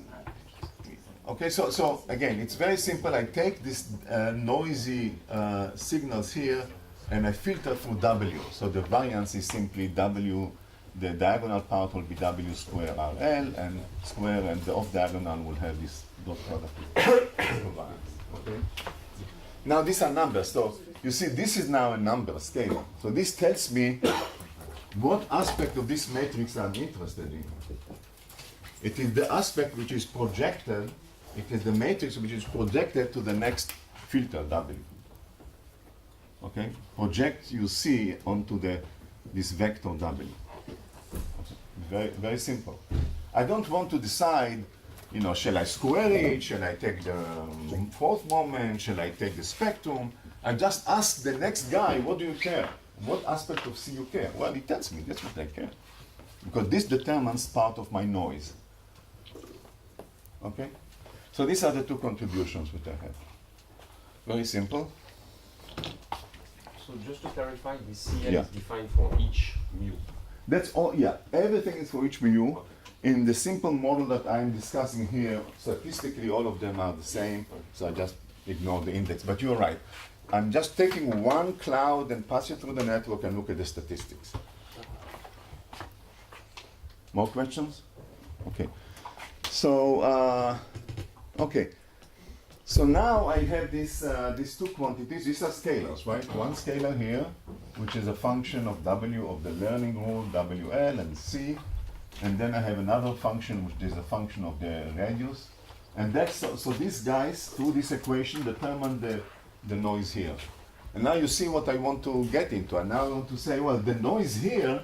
[SPEAKER 1] okay, so again, it's very simple. I take these noisy signals here and I filter through W. So the variance is simply W, the diagonal part will be W square RL, and square, and the off diagonal will have this dot product with variance. Okay? Now these are numbers, so you see this is now a number, scalar. So this tells me what aspect of this matrix I'm interested in. It is the aspect which is projected, it is the matrix which is projected to the next filter W. Okay? Project you see onto this vector W. Very, very simple. I don't want to decide, you know, shall I square it? Shall I take the fourth moment? Shall I take the spectrum? I just ask the next guy, what do you care? What aspect of C you care? Well, he tells me, that's what I care. Because this determines part of my noise. Okay? So these are the two contributions which I have. Very simple.
[SPEAKER 5] So just to clarify, the CL
[SPEAKER 1] Yeah.
[SPEAKER 5] is defined for each mu.
[SPEAKER 1] That's all, yeah. Everything is for each mu. In the simple model that I'm discussing here, statistically all of them are the same, so I just ignore the index. But you're right. I'm just taking one cloud and pass it through the network and look at the statistics. More questions? Okay. So, okay. So now I have these two quantities. These are scalars, right? One scalar here, which is a function of W of the learning rule, WL and C. And then I have another function, which is a function of the radius. And that's, so these guys, through this equation, determine the noise here. And now you see what I want to get into. I now want to say, well, the noise here,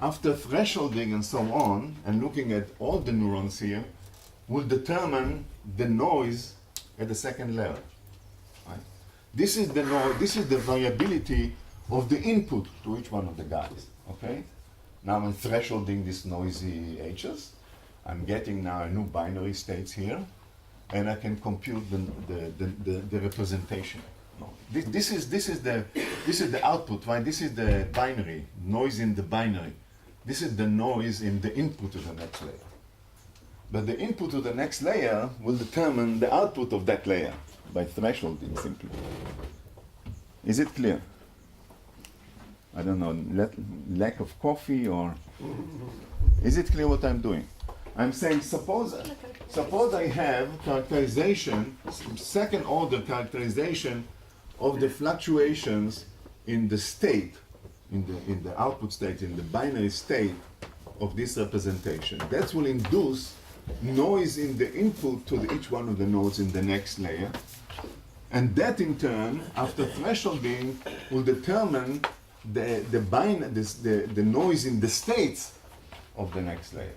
[SPEAKER 1] after thresholding and so on, and looking at all the neurons here, will determine the noise at the second level. Right? This is the this is the variability of the input to each one of the guys. Okay? Now I'm thresholding these noisy H's. I'm getting now a new binary states here, and I can compute the representation. No. This is the output, right? This is the binary noise in the binary. This is the noise in the input to the next layer. But the input to the next layer will determine the output of that layer by thresholding simply. Is it clear? I don't know, lack of coffee, or is it clear what I'm doing? I'm saying suppose I have characterization, second order characterization of the fluctuations in the state, in the output state, in the binary state of this representation. That will induce noise in the input to each one of the nodes in the next layer. And that in turn, after thresholding, will determine the noise in the states of the next layer.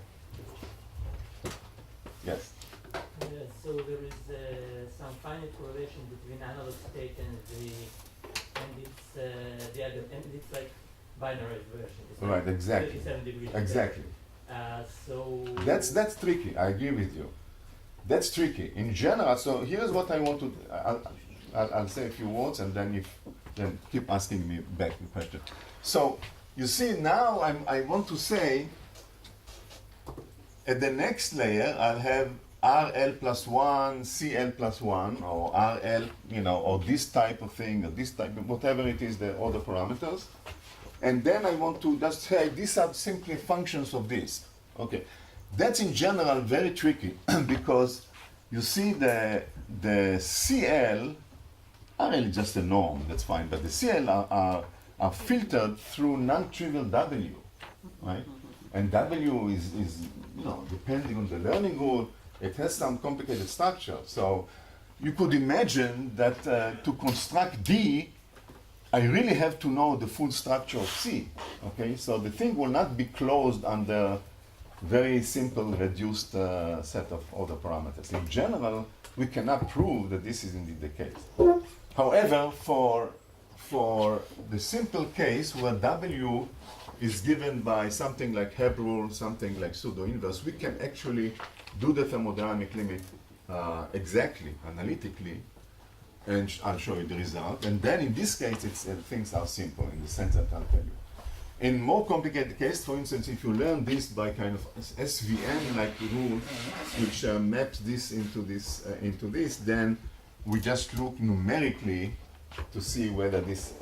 [SPEAKER 1] Yes?
[SPEAKER 9] So there is some finite correlation between analog state and the other, and it's like binary version. It's like
[SPEAKER 1] Right, exactly.
[SPEAKER 9] 37 degrees.
[SPEAKER 1] Exactly.
[SPEAKER 9] So
[SPEAKER 1] That's tricky. I agree with you. That's tricky. In general, so here's what I want to. I'll say a few words, and then keep asking me back the question. So you see now I want to say at the next layer I'll have RL plus 1, CL plus 1, or RL, you know, or this type of thing, or this type, whatever it is, the order parameters. And then I want to just say these are simply functions of this. Okay, that's in general very tricky because you see the CL are really just a norm. That's fine, but the CL are filtered through non-trivial W, right? And W is you know, depending on the learning rule, it has some complicated structure. So you could imagine that to construct D, I really have to know the full structure of C. Okay, so the thing will not be closed under very simple reduced set of order parameters. In general, we cannot prove that this is indeed the case. However, for the simple case where W is given by something like Hebb rule, something like pseudo-inverse, we can actually do the thermodynamic limit exactly, analytically, and I'll show you the result. And then in this case, things are simple in the sense that I'll tell you. In more complicated case, for instance, if you learn this by kind of SVM-like rule, which maps this into this, then we just look numerically to see whether this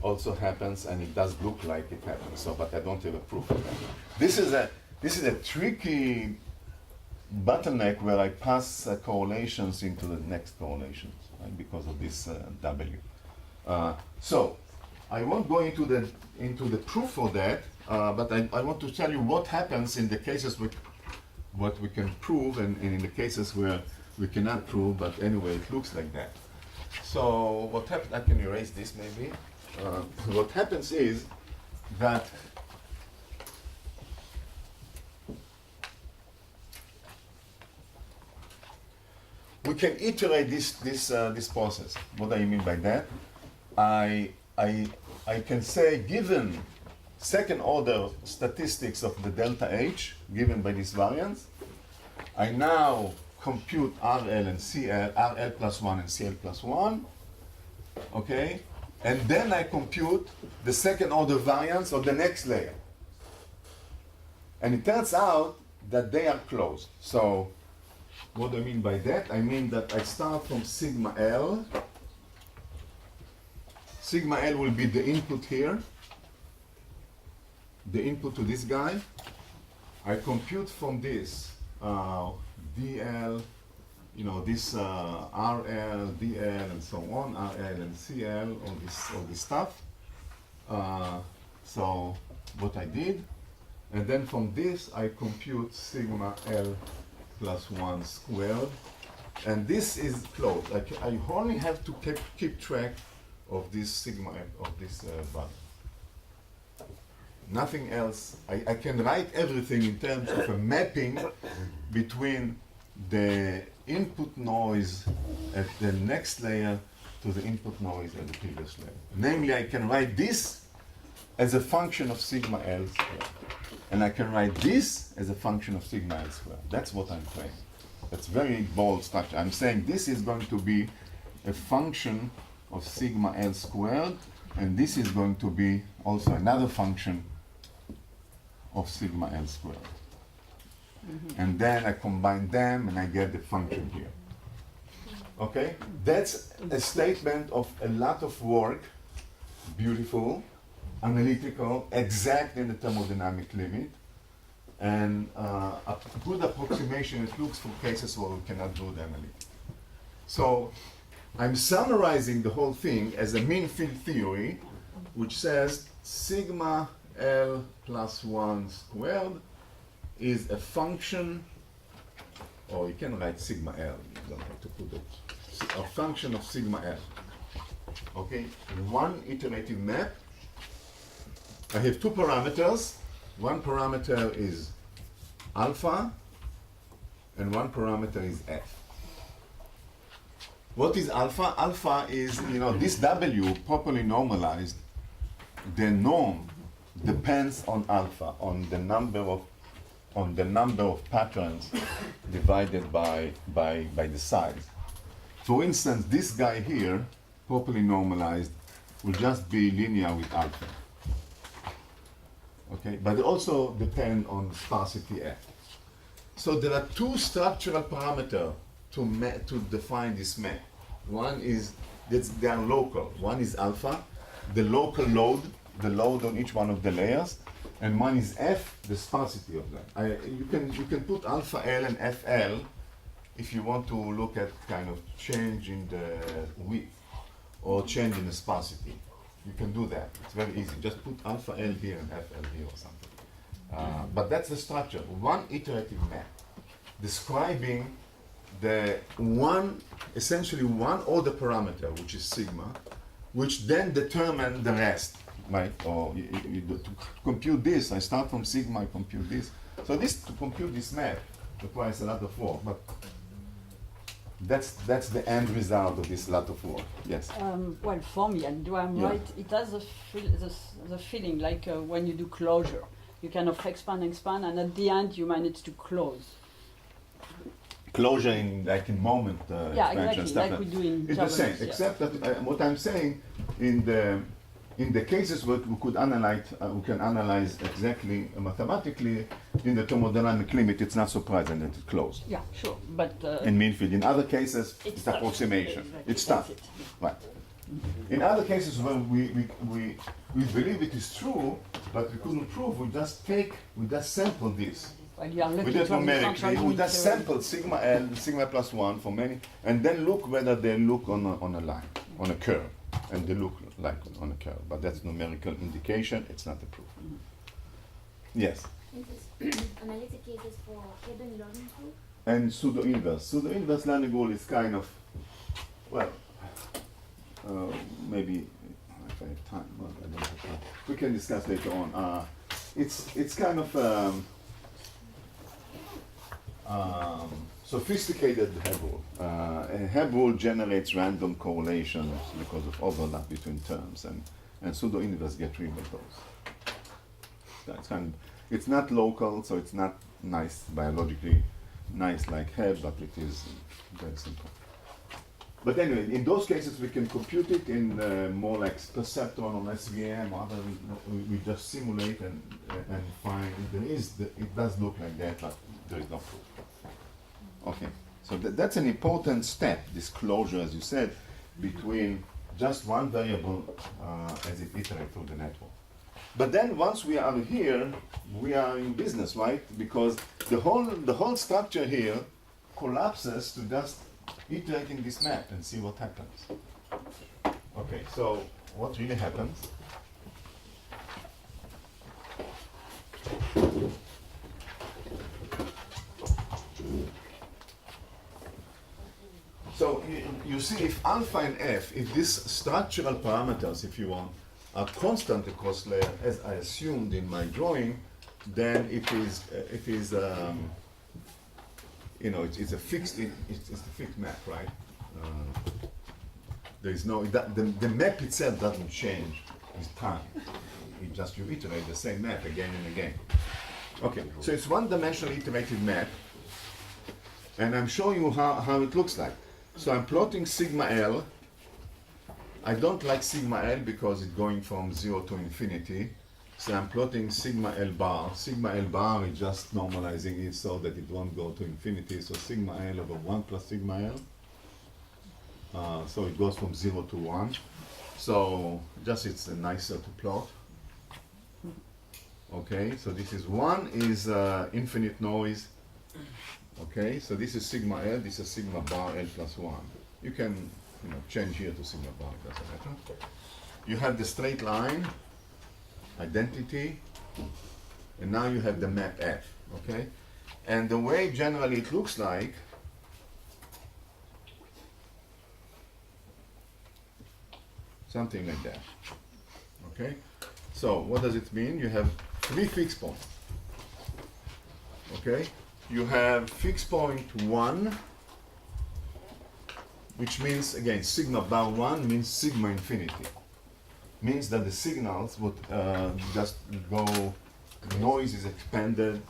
[SPEAKER 1] also happens, and it does look like it happens. So, but I don't have a proof of that. This is a tricky bottleneck where I pass correlations into the next correlations, right, because of this W. So I won't go into the proof for that, but I want to tell you what happens in the cases with what we can prove, and in the cases where we cannot prove, but anyway, it looks like that. So what happens, I can erase this maybe. What happens is that we can iterate this process. What do I mean by that? I can say, given second order statistics of the delta H given by this variance, I now compute RL and CL, RL plus 1 and CL plus 1, okay? And then I compute the second order variance of the next layer. And it turns out that they are closed. So what do I mean by that? I mean that I start from sigma L. Sigma L will be the input here, the input to this guy. I compute from this DL, you know, this RL, DL, and so on, RL and CL, all this stuff. So what I did, and then from this I compute sigma L plus 1 squared, and this is closed. I only have to keep track of this sigma of this value. Nothing else. I can write everything in terms of a mapping between the input noise at the next layer to the input noise at the previous layer. Namely, I can write this as a function of sigma L squared. And I can write this as a function of sigma L squared. That's what I'm saying. That's very bold structure. I'm saying this is going to be a function of sigma L squared, and this is going to be also another function of sigma L squared. And then I combine them and I get the function here. Okay? That's a statement of a lot of work, beautiful, analytical, exact in the thermodynamic limit, and a good approximation. It looks for cases where we cannot do the analytic. So I'm summarizing the whole thing as a mean field theory, which says sigma L plus 1 squared is a function, or you can write sigma L, you don't have to put it, a function of sigma L. Okay, one iterative map. I have two parameters. One parameter is alpha, and one parameter is f. What is alpha? Alpha is, you know, this W properly normalized, the norm depends on alpha, on the number of patterns divided by the size. For instance, this guy here, properly normalized, will just be linear with alpha. Okay, but it also depend on sparsity f. So there are two structural parameters to define this map. One is, they are local. One is alpha, the local load, the load on each one of the layers, and one is f, the sparsity of that. You can put alpha L and FL if you want to look at kind of change in the width or change in the sparsity. You can do that. It's very easy. Just put alpha L here and FL here or something. But that's the structure. One iterative map describing the essentially one order parameter, which is sigma, which then determine the rest, right? Or to compute this, I start from sigma, I compute this. So to compute this map requires a lot of work, but that's the end result of this lot of work. Yes.
[SPEAKER 10] Well, for me, and do I'm
[SPEAKER 1] Yeah.
[SPEAKER 10] right, it has the feeling like when you do closure. You kind of expand, and at the end you manage to close.
[SPEAKER 1] Closure in moment
[SPEAKER 10] Yeah,
[SPEAKER 1] expansion
[SPEAKER 10] exactly,
[SPEAKER 1] stuff.
[SPEAKER 10] like we do in
[SPEAKER 1] It's the same,
[SPEAKER 10] turbulence, yeah.
[SPEAKER 1] except that what I'm saying in the cases where we could analyze, we can analyze exactly mathematically in the thermodynamic limit. It's not surprising that it's closed.
[SPEAKER 10] Yeah, sure, but
[SPEAKER 1] In mean field. In other cases, it's
[SPEAKER 10] tough.
[SPEAKER 1] approximation.
[SPEAKER 10] Exactly,
[SPEAKER 1] It's
[SPEAKER 10] that's
[SPEAKER 1] tough,
[SPEAKER 10] it.
[SPEAKER 1] right? In other cases where we believe it is true, but we couldn't prove, we just sample this.
[SPEAKER 10] Well, you are
[SPEAKER 1] We
[SPEAKER 10] looking
[SPEAKER 1] did
[SPEAKER 10] to have the
[SPEAKER 1] numerically,
[SPEAKER 10] central
[SPEAKER 1] we just
[SPEAKER 10] unitary.
[SPEAKER 1] sample sigma L, sigma plus 1 for many, and then look whether they look on a line, on a curve. And they look like on a curve, but that's numerical indication, it's not a proof. Yes?
[SPEAKER 11] Analytic cases for hidden learning group.
[SPEAKER 1] And pseudo-inverse. Pseudo-inverse learning rule is kind of, well, maybe if I have time, well, I don't have time. We can discuss later on. It's kind of sophisticated Hebb rule. A Hebb rule generates random correlations because of overlap between terms, and pseudo-inverse get rid of those. It's not local, so it's not nice biologically nice like Hebb, but it is very simple. But anyway, in those cases we can compute it in more like perceptron on SVM or other. We just simulate and find it does look like that, but there is no proof. Okay, so that's an important step, this closure, as you said, between just one variable as it iterates through the network. But then once we are here, we are in business, right? Because the whole structure here collapses to just iterating this map and see what happens. Okay, so what really happens? So you see, if alpha and f, if these structural parameters, if you want, are constant across layer, as I assumed in my drawing, then it's a fixed map, right? There is no the map itself doesn't change with time. You iterate the same map again and again. Okay, so it's one-dimensional iterative map, and I'm showing you how it looks like. So I'm plotting sigma L. I don't like sigma L because it's going from 0 to infinity. So I'm plotting sigma L bar. Sigma L bar is just normalizing it so that it won't go to infinity. So sigma L over 1 plus sigma L. So it goes from 0 to 1. So just it's nicer to plot. Okay, so this is 1 is infinite noise. Okay, so this is sigma L, this is sigma bar L plus 1. You can change here to sigma bar, it doesn't matter. You have the straight line, identity, and now you have the map F, okay? And the way generally it looks like, something like that, okay? So what does it mean? You have 3 fixed points, okay? You have fixed point 1, which means, again, sigma bar 1 means sigma infinity. Means that the signals would just go, the noise is expanded,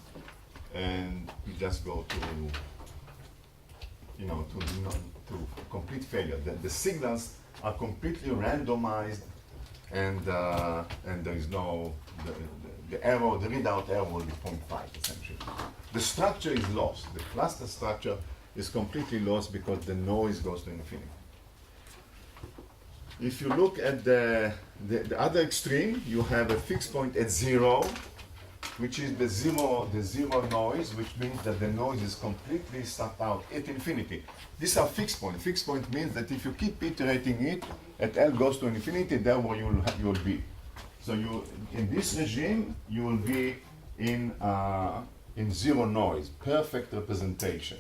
[SPEAKER 1] and you just go to, to complete failure. The signals are completely randomized, and there is no, the error, the readout error will be 0.5 essentially. The structure is lost. The cluster structure is completely lost because the noise goes to infinity. If you look at the other extreme, you have a fixed point at 0, which is the zero noise, which means that the noise is completely sucked out at infinity. These are fixed points. Fixed point means that if you keep iterating it, at L goes to infinity, there where you'll be. So in this regime, you will be in zero noise, perfect representation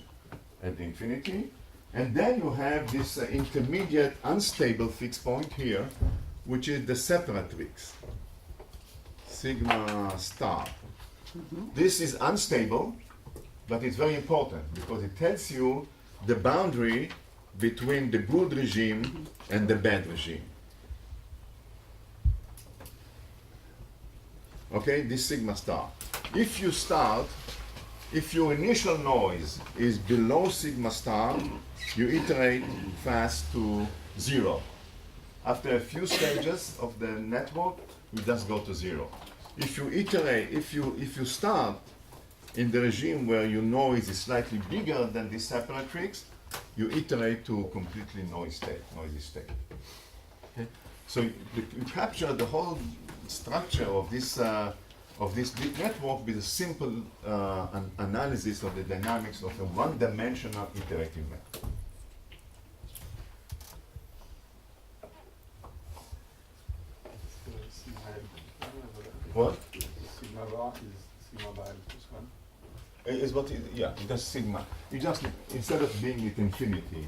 [SPEAKER 1] at infinity. And then you have this intermediate unstable fixed point here, which is the separatrix, sigma star. This is unstable, but it's very important because it tells you the boundary between the good regime and the bad regime. Okay, this sigma star. If your initial noise is below sigma star, you iterate fast to 0. After a few stages of the network, you just go to 0. If you start in the regime where your noise is slightly bigger than this separatrix, you iterate to completely noisy state. Okay, so you capture the whole structure of this deep network with a simple analysis of the dynamics of a one-dimensional interactive map. What?
[SPEAKER 7] Sigma bar is sigma bar L plus 1.
[SPEAKER 1] Is what? Yeah, that's sigma. You just instead of being at infinity,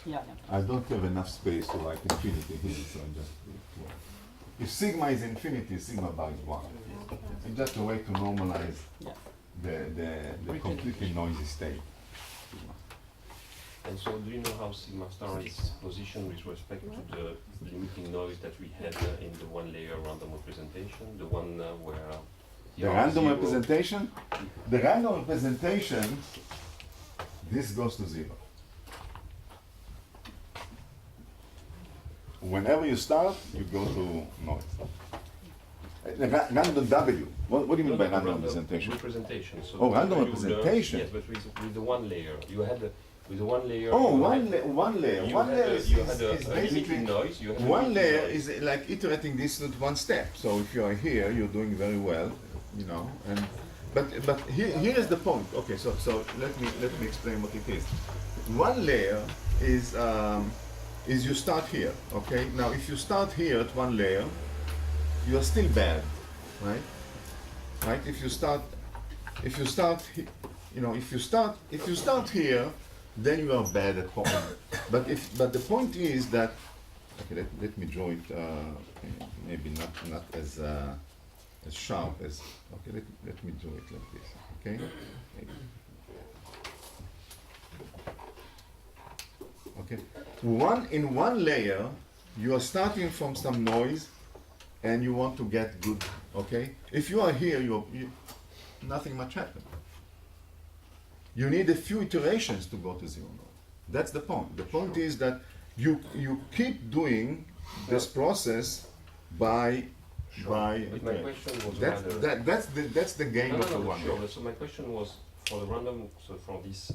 [SPEAKER 10] Yeah,
[SPEAKER 1] I don't have enough space to write infinity here, so I just. If sigma is infinity, sigma bar is 1. It's just a way to normalize
[SPEAKER 10] yeah.
[SPEAKER 1] the completely noisy state.
[SPEAKER 5] And so do you know how sigma star is positioned with respect to the limiting noise that we had in the one layer random representation, the one where
[SPEAKER 1] The random representation? The random representation, this goes to 0. Whenever you start, you go to noise. Random W. What do you mean by random representation?
[SPEAKER 5] Representation. So
[SPEAKER 1] Oh, random
[SPEAKER 5] you
[SPEAKER 1] representation.
[SPEAKER 5] yes, but with the one layer. You had with the one layer.
[SPEAKER 1] Oh,
[SPEAKER 5] you
[SPEAKER 1] one
[SPEAKER 5] had-
[SPEAKER 1] layer. One layer.
[SPEAKER 5] You
[SPEAKER 1] One
[SPEAKER 5] had
[SPEAKER 1] layer
[SPEAKER 5] a,
[SPEAKER 1] is
[SPEAKER 5] you had a
[SPEAKER 1] basically
[SPEAKER 5] limiting noise. You had a
[SPEAKER 1] one
[SPEAKER 5] limiting
[SPEAKER 1] layer
[SPEAKER 5] noise.
[SPEAKER 1] is like iterating this with one step. So if you are here, you're doing very well, you know. And but here is the point. Okay, so let me explain what it is. One layer is you start here. Okay. Now if you start here at one layer, you are still bad, right? Right. If you start, you know, if you start here, then you are bad at point. But the point is that, okay, let me draw it maybe not as sharp as, okay, let me draw it like this, okay? Maybe. Okay, in one layer, you are starting from some noise, and you want to get good, okay? If you are here, nothing much happens. You need a few iterations to go to 0 noise. That's the point. The point is that you keep doing this process by.
[SPEAKER 5] But my question was rather.
[SPEAKER 1] That's the game of the one.
[SPEAKER 5] Sure. So my question was for the random. So from this,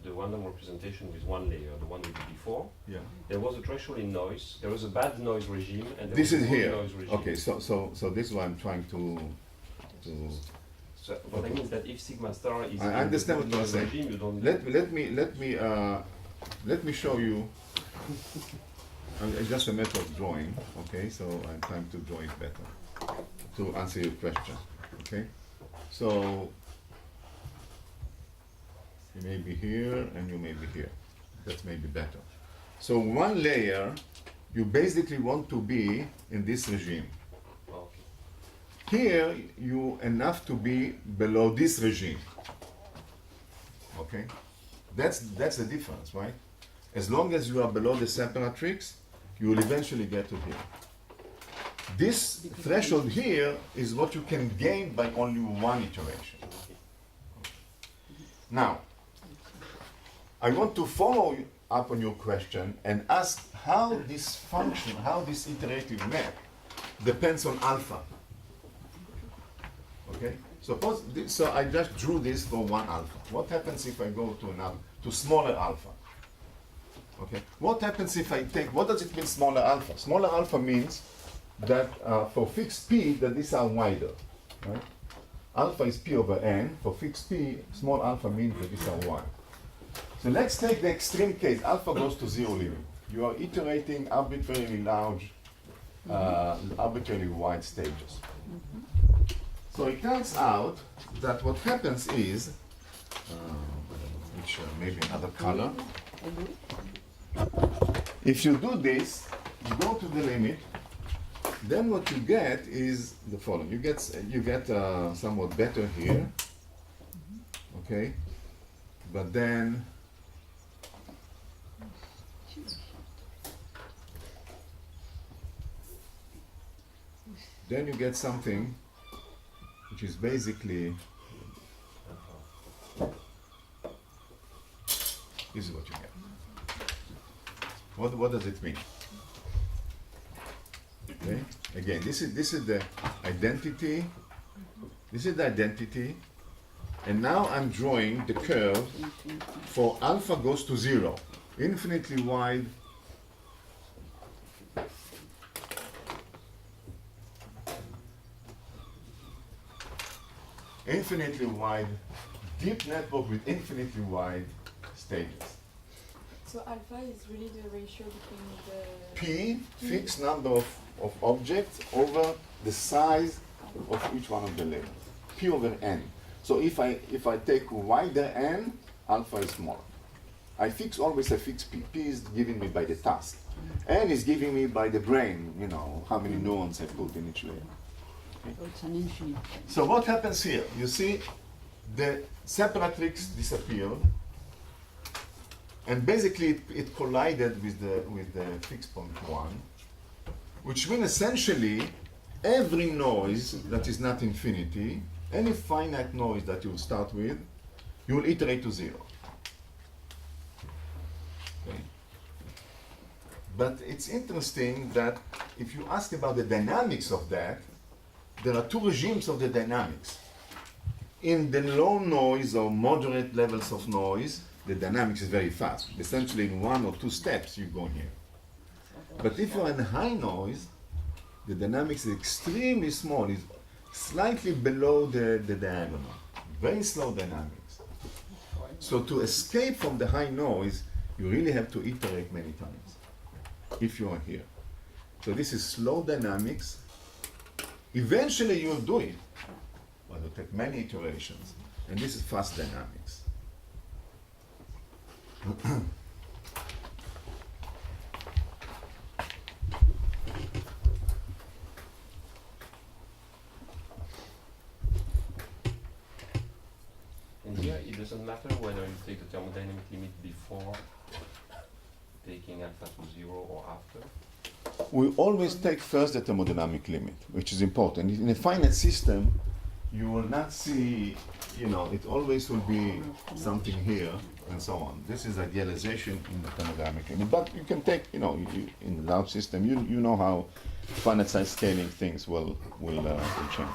[SPEAKER 5] the random representation with one layer, the one we did before.
[SPEAKER 1] Yeah.
[SPEAKER 5] There was a threshold in noise. There was a bad noise regime, and there
[SPEAKER 1] This
[SPEAKER 5] was
[SPEAKER 1] is
[SPEAKER 5] a good
[SPEAKER 1] here.
[SPEAKER 5] noise regime.
[SPEAKER 1] Okay. So this is what I'm trying to.
[SPEAKER 5] So what I mean is that if sigma star is
[SPEAKER 1] I
[SPEAKER 5] in
[SPEAKER 1] understand
[SPEAKER 5] the
[SPEAKER 1] what you're
[SPEAKER 5] noise
[SPEAKER 1] saying.
[SPEAKER 5] regime, you don't.
[SPEAKER 1] Let me show you. It's just a matter of drawing, okay? So I'm trying to draw it better to answer your question, okay? So you may be here and you may be here. That's maybe better. So one layer, you basically want to be in this regime.
[SPEAKER 5] Okay.
[SPEAKER 1] Here, you enough to be below this regime. Okay? That's the difference, right? As long as you are below the separatrix, you will eventually get to here. This threshold here is what you can gain by only one iteration. Now, I want to follow up on your question and ask how this function, how this iterative map depends on alpha. Okay? So I just drew this for one alpha. What happens if I go to smaller alpha? Okay. What happens if I take, what does it mean smaller alpha? Smaller alpha means that for fixed p, that these are wider, right? Alpha is p over n. For fixed p, small alpha means that these are wide. So let's take the extreme case. Alpha goes to 0 limit. You are iterating arbitrarily large, arbitrarily wide stages. So it turns out that what happens is, maybe another color. If you do this, you go to the limit, then what you get is the following. You get somewhat better here, okay? But then you get something which is basically, this is what you get. What does it mean? Okay. Again, this is the identity. This is the identity, and now I'm drawing the curve for alpha goes to 0, infinitely wide infinitely wide, deep network with infinitely wide stages.
[SPEAKER 4] So alpha is really the ratio between the
[SPEAKER 1] P, fixed number of objects over the size of each one of the layers. P over n. So if I take wider n, alpha is smaller. I fix always a fixed P. P is given me by the task. N is giving me by the brain, you know, how many neurons I put in each layer.
[SPEAKER 10] So it's an infinite.
[SPEAKER 1] So what happens here? You see, the separatrix disappeared, and basically it collided with the fixed point 1, which means essentially every noise that is not infinity, any finite noise that you start with, you will iterate to 0. Okay. But it's interesting that if you ask about the dynamics of that, there are two regimes of the dynamics. In the low noise or moderate levels of noise, the dynamics is very fast. Essentially in 1 or 2 steps you go here. But if you're in high noise, the dynamics is extremely small, it's slightly below the diagonal. Very slow dynamics. So to escape from the high noise, you really have to iterate many times, if you are here. So this is slow dynamics. Eventually you'll do it, but it'll take many iterations. And this is fast dynamics.
[SPEAKER 5] And here it doesn't matter whether you take the thermodynamic limit before taking alpha to 0 or after.
[SPEAKER 1] We always take first the thermodynamic limit, which is important. In a finite system, you will not see, you know, it always will be something here and so on. This is idealization in the thermodynamic limit. But you can take, you know, in the large system, you know how finite size scaling things will change.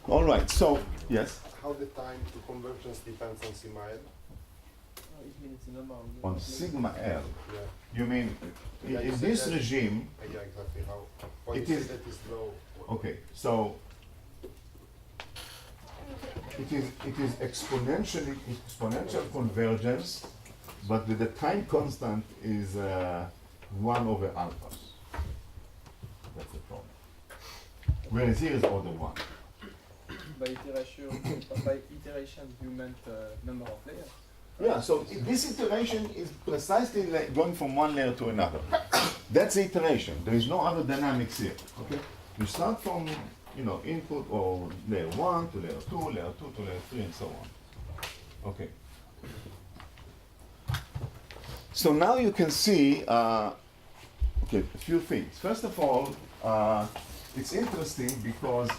[SPEAKER 1] All right, so, yes?
[SPEAKER 3] How the time to convergence depends on sigma L?
[SPEAKER 1] On sigma L,
[SPEAKER 3] Yeah.
[SPEAKER 1] you mean,
[SPEAKER 3] Yeah, you
[SPEAKER 1] in
[SPEAKER 3] said
[SPEAKER 1] this
[SPEAKER 3] that.
[SPEAKER 1] regime,
[SPEAKER 3] Yeah, exactly. How? Why
[SPEAKER 1] It
[SPEAKER 3] you
[SPEAKER 1] is-
[SPEAKER 3] say that is low?
[SPEAKER 1] okay, so it is exponential convergence, but the time constant is 1 over alpha. That's the problem. Whereas here is order 1.
[SPEAKER 7] By iteration, you meant number of layers.
[SPEAKER 1] Yeah, so this iteration is precisely like going from one layer to another. That's the iteration. There is no other dynamics here. Okay, you start from, you know, input or layer 1 to layer 2, layer 2 to layer 3, and so on. Okay. So now you can see, okay, a few things. First of all, it's interesting because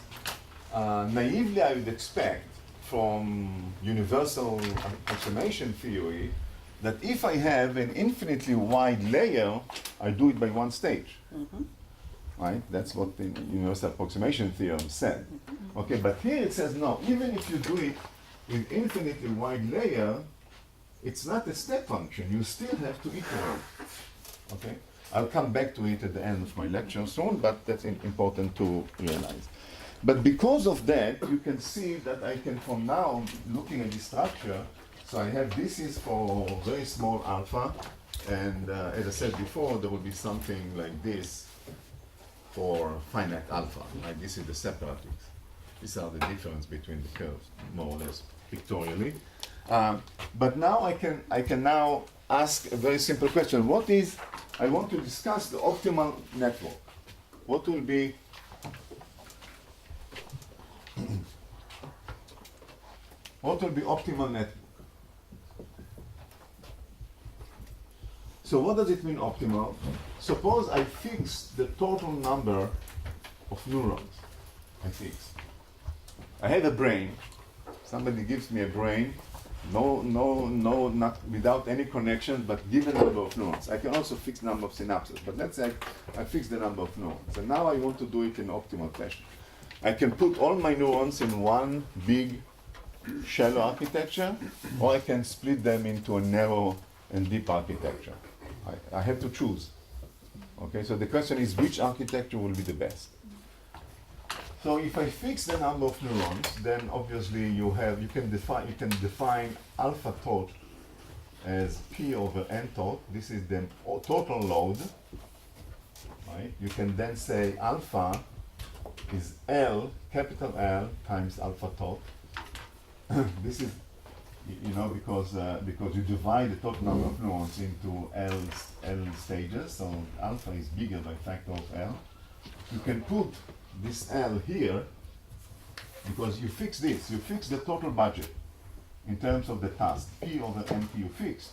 [SPEAKER 1] naively I would expect from universal approximation theory that if I have an infinitely wide layer, I do it by one stage. Right? That's what the universal approximation theorem said. Okay, but here it says no, even if you do it with infinitely wide layer, it's not a step function. You still have to iterate. Okay? I'll come back to it at the end of my lecture soon, but that's important to realize. But because of that, you can see that I can, from now, looking at the structure, so I have, this is for very small alpha, and as I said before, there will be something like this for finite alpha, right? This is the separatrix. These are the difference between the curves, more or less pictorially. But now I can now ask a very simple question. What is, I want to discuss the optimal network. What will be optimal network? So what does it mean optimal? Suppose I fix the total number of neurons. I have a brain. Somebody gives me a brain. Not without any connection, but given number of neurons. I can also fix number of synapses, but let's say I fix the number of neurons. And now I want to do it in optimal fashion. I can put all my neurons in one big shallow architecture, or I can split them into a narrow and deep architecture. I have to choose. Okay, so the question is which architecture will be the best? So if I fix the number of neurons, then obviously you can define alpha tot as P over N tot. This is the total load, right? You can then say alpha is L, capital L, times alpha tot. This is, because you divide the total number of neurons into L stages, so alpha is bigger by factor of L. You can put this L here, because you fix this, you fix the total budget in terms of the task. P over NP you fix,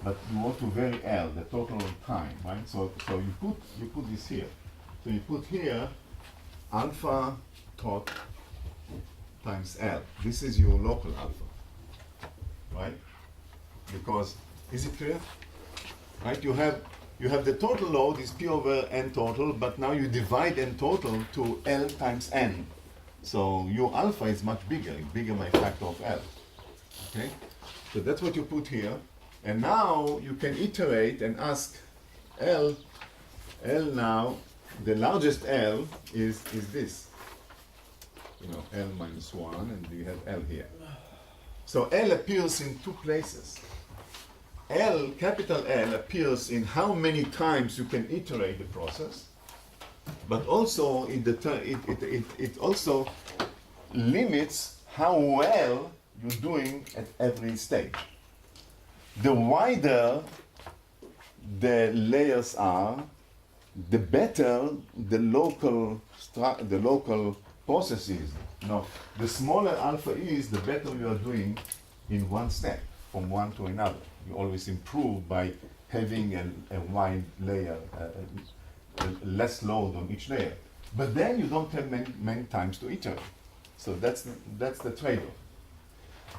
[SPEAKER 1] but you want to vary L, the total time, right? So you put this here. So you put here alpha tot times L. This is your local alpha, right? Because, is it clear? Right, you have the total load is P over N total, but now you divide N total to L times N. So your alpha is much bigger, it's bigger by factor of L. Okay? So that's what you put here. And now you can iterate and ask L now, the largest L is this. L minus 1, and you have L here. So L appears in two places. L, capital L, appears in how many times you can iterate the process, but also it also limits how well you're doing at every stage. The wider the layers are, the better the local process is. The smaller alpha is, the better you are doing in one step, from one to another. You always improve by having a wide layer, less load on each layer. But then you don't have many times to iterate. So that's the trade-off.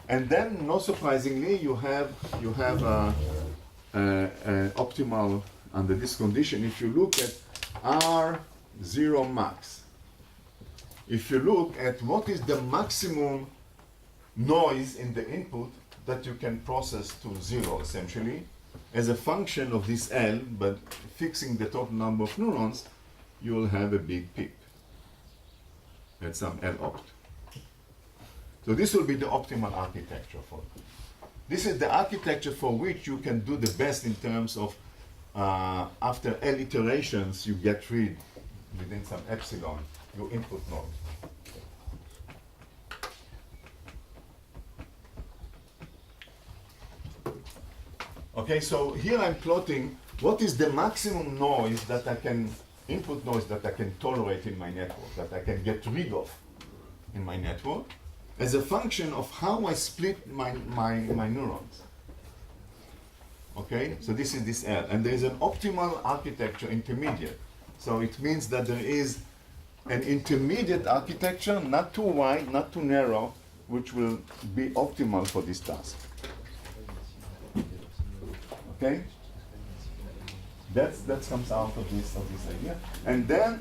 [SPEAKER 1] And then, not surprisingly, you have optimal under this condition. If you look at R0 max, if you look at what is the maximum noise in the input that you can process to 0, essentially, as a function of this L, but fixing the total number of neurons, you will have a big peak at some L opt. So this will be the optimal architecture for it. This is the architecture for which you can do the best in terms of after L iterations, you get rid, within some epsilon, your input node. Okay, so here I'm plotting what is the maximum noise that I can, input noise that I can tolerate in my network, that I can get rid of in my network, as a function of how I split my neurons. Okay, so this is this L, and there is an optimal architecture intermediate. So it means that there is an intermediate architecture, not too wide, not too narrow, which will be optimal for this task. Okay, that comes out of this idea. And then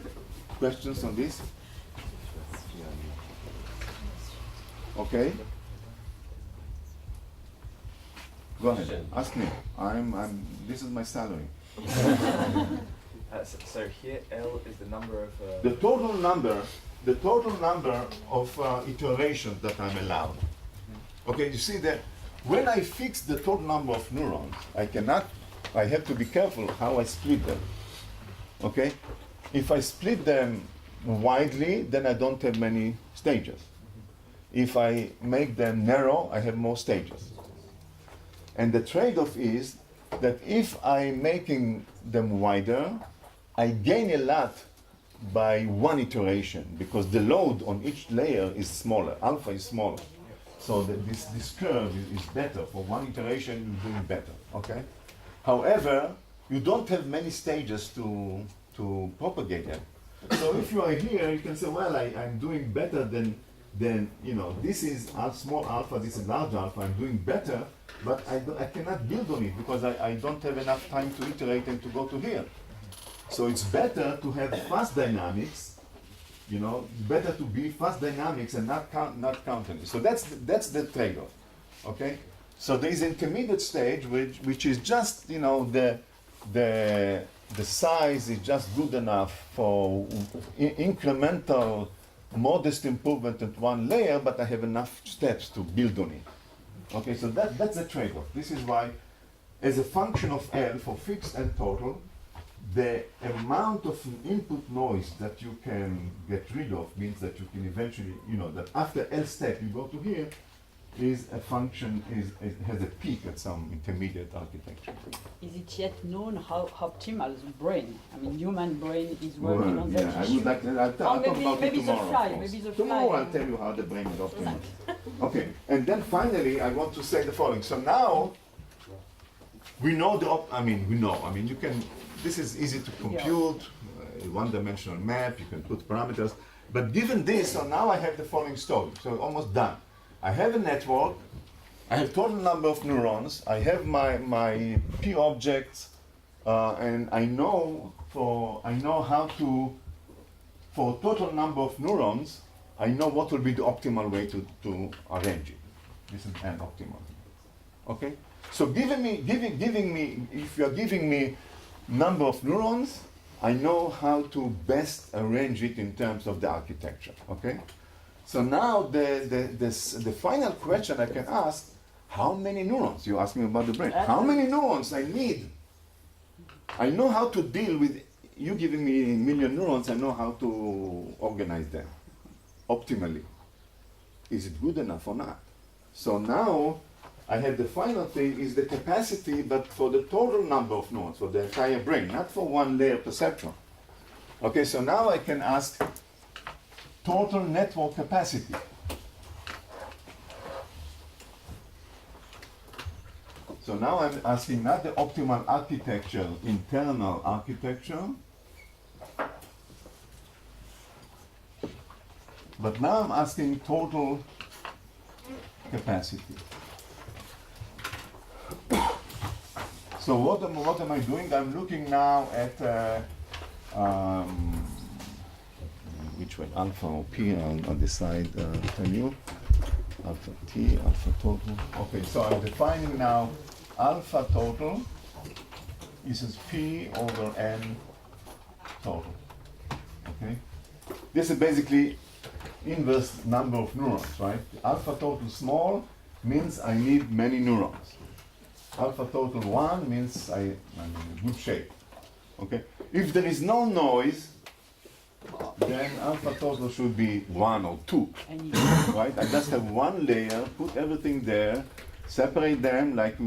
[SPEAKER 1] questions on this. Okay. Go ahead. Ask me. This is my salary.
[SPEAKER 2] So here L is the number of
[SPEAKER 1] the total number of iterations that I'm allowed. Okay, you see that when I fix the total number of neurons, I have to be careful how I split them. Okay? If I split them widely, then I don't have many stages. If I make them narrow, I have more stages. And the trade-off is that if I'm making them wider, I gain a lot by one iteration, because the load on each layer is smaller, alpha is smaller. So this curve is better. For one iteration, you're doing better, okay? However, you don't have many stages to propagate them. So if you are here, you can say, well, I'm doing better than this is small alpha, this is large alpha, I'm doing better, but I cannot build on it because I don't have enough time to iterate and to go to here. So it's better to have fast dynamics, better to be fast dynamics and not counting. So that's the trade-off, okay? So there is intermediate stage which is just, the size is just good enough for incremental modest improvement at one layer, but I have enough steps to build on it. Okay, so that's a trade-off. This is why, as a function of L for fixed and total, the amount of input noise that you can get rid of means that you can eventually, that after L step you go to here, is a function, has a peak at some intermediate architecture.
[SPEAKER 10] Is it yet known how optimal the brain, I mean human brain is working on that
[SPEAKER 1] yeah, I
[SPEAKER 10] issue?
[SPEAKER 1] would like to, I'll talk
[SPEAKER 10] maybe-
[SPEAKER 1] about
[SPEAKER 10] maybe
[SPEAKER 1] it
[SPEAKER 10] the
[SPEAKER 1] tomorrow.
[SPEAKER 10] fly,
[SPEAKER 1] of course.
[SPEAKER 10] maybe the
[SPEAKER 1] Tomorrow
[SPEAKER 10] fly.
[SPEAKER 1] I'll tell you how the brain is optimal. Okay, and then finally I want to say the following. So now we know you can, this is easy to compute, one-dimensional map, you can put parameters, but given this, so now I have the following story, so almost done. I have a network, I have total number of neurons, I have my P objects, and I know how to, for total number of neurons, I know what will be the optimal way to arrange it. This is an optimal. Okay? So giving me, if you're giving me number of neurons, I know how to best arrange it in terms of the architecture. Okay? So now the final question I can ask, how many neurons? You ask me about the brain. How many neurons I need? I know how to deal with you giving me a million neurons, I know how to organize them optimally. Is it good enough or not? So now I have the final thing is the capacity, but for the total number of neurons, for the entire brain, not for one layer perceptron. Okay, so now I can ask total network capacity. So now I'm asking not the optimal architecture, internal architecture, but now I'm asking total capacity. So what am I doing? I'm looking now at which way? Alpha or P? I'll decide. Tell you. Alpha T, alpha total. Okay, so I'm defining now alpha total. This is P over N total. Okay. This is basically inverse number of neurons, right? Alpha total small means I need many neurons. Alpha total 1 means I'm in good shape. Okay? If there is no noise, then alpha total should be 1 or 2. Right? I just have one layer, put everything there, separate them like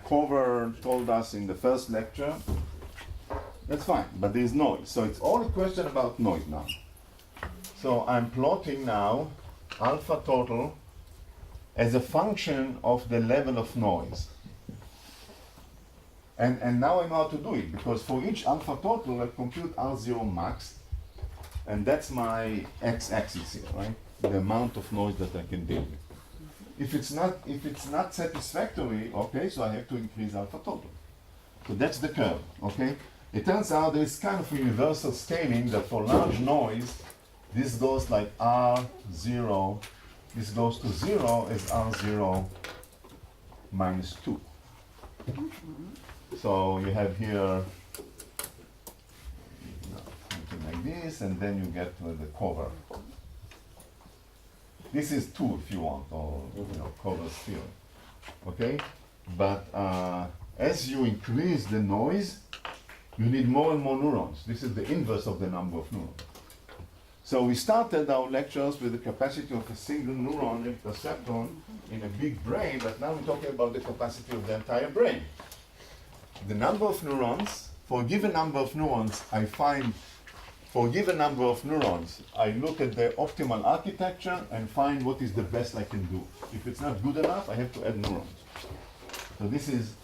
[SPEAKER 1] Cover told us in the first lecture. That's fine, but there is noise. So it's all a question about noise now. So I'm plotting now alpha total as a function of the level of noise. And now I know how to do it, because for each alpha total I compute R0 max, and that's my x-axis here, right? The amount of noise that I can deal with. If it's not satisfactory, okay, so I have to increase alpha total. So that's the curve, okay? It turns out there is kind of a universal scaling that for large noise, this goes like R0, this goes to 0 as R0 minus 2. So you have here something like this, and then you get the cover. This is 2 if you want, or cover still. Okay? But as you increase the noise, you need more and more neurons. This is the inverse of the number of neurons. So we started our lectures with the capacity of a single neuron in perceptron in a big brain, but now we're talking about the capacity of the entire brain. The number of neurons, for a given number of neurons, I find, for a given number of neurons, I look at the optimal architecture and find what is the best I can do. If it's not good enough, I have to add neurons. So this is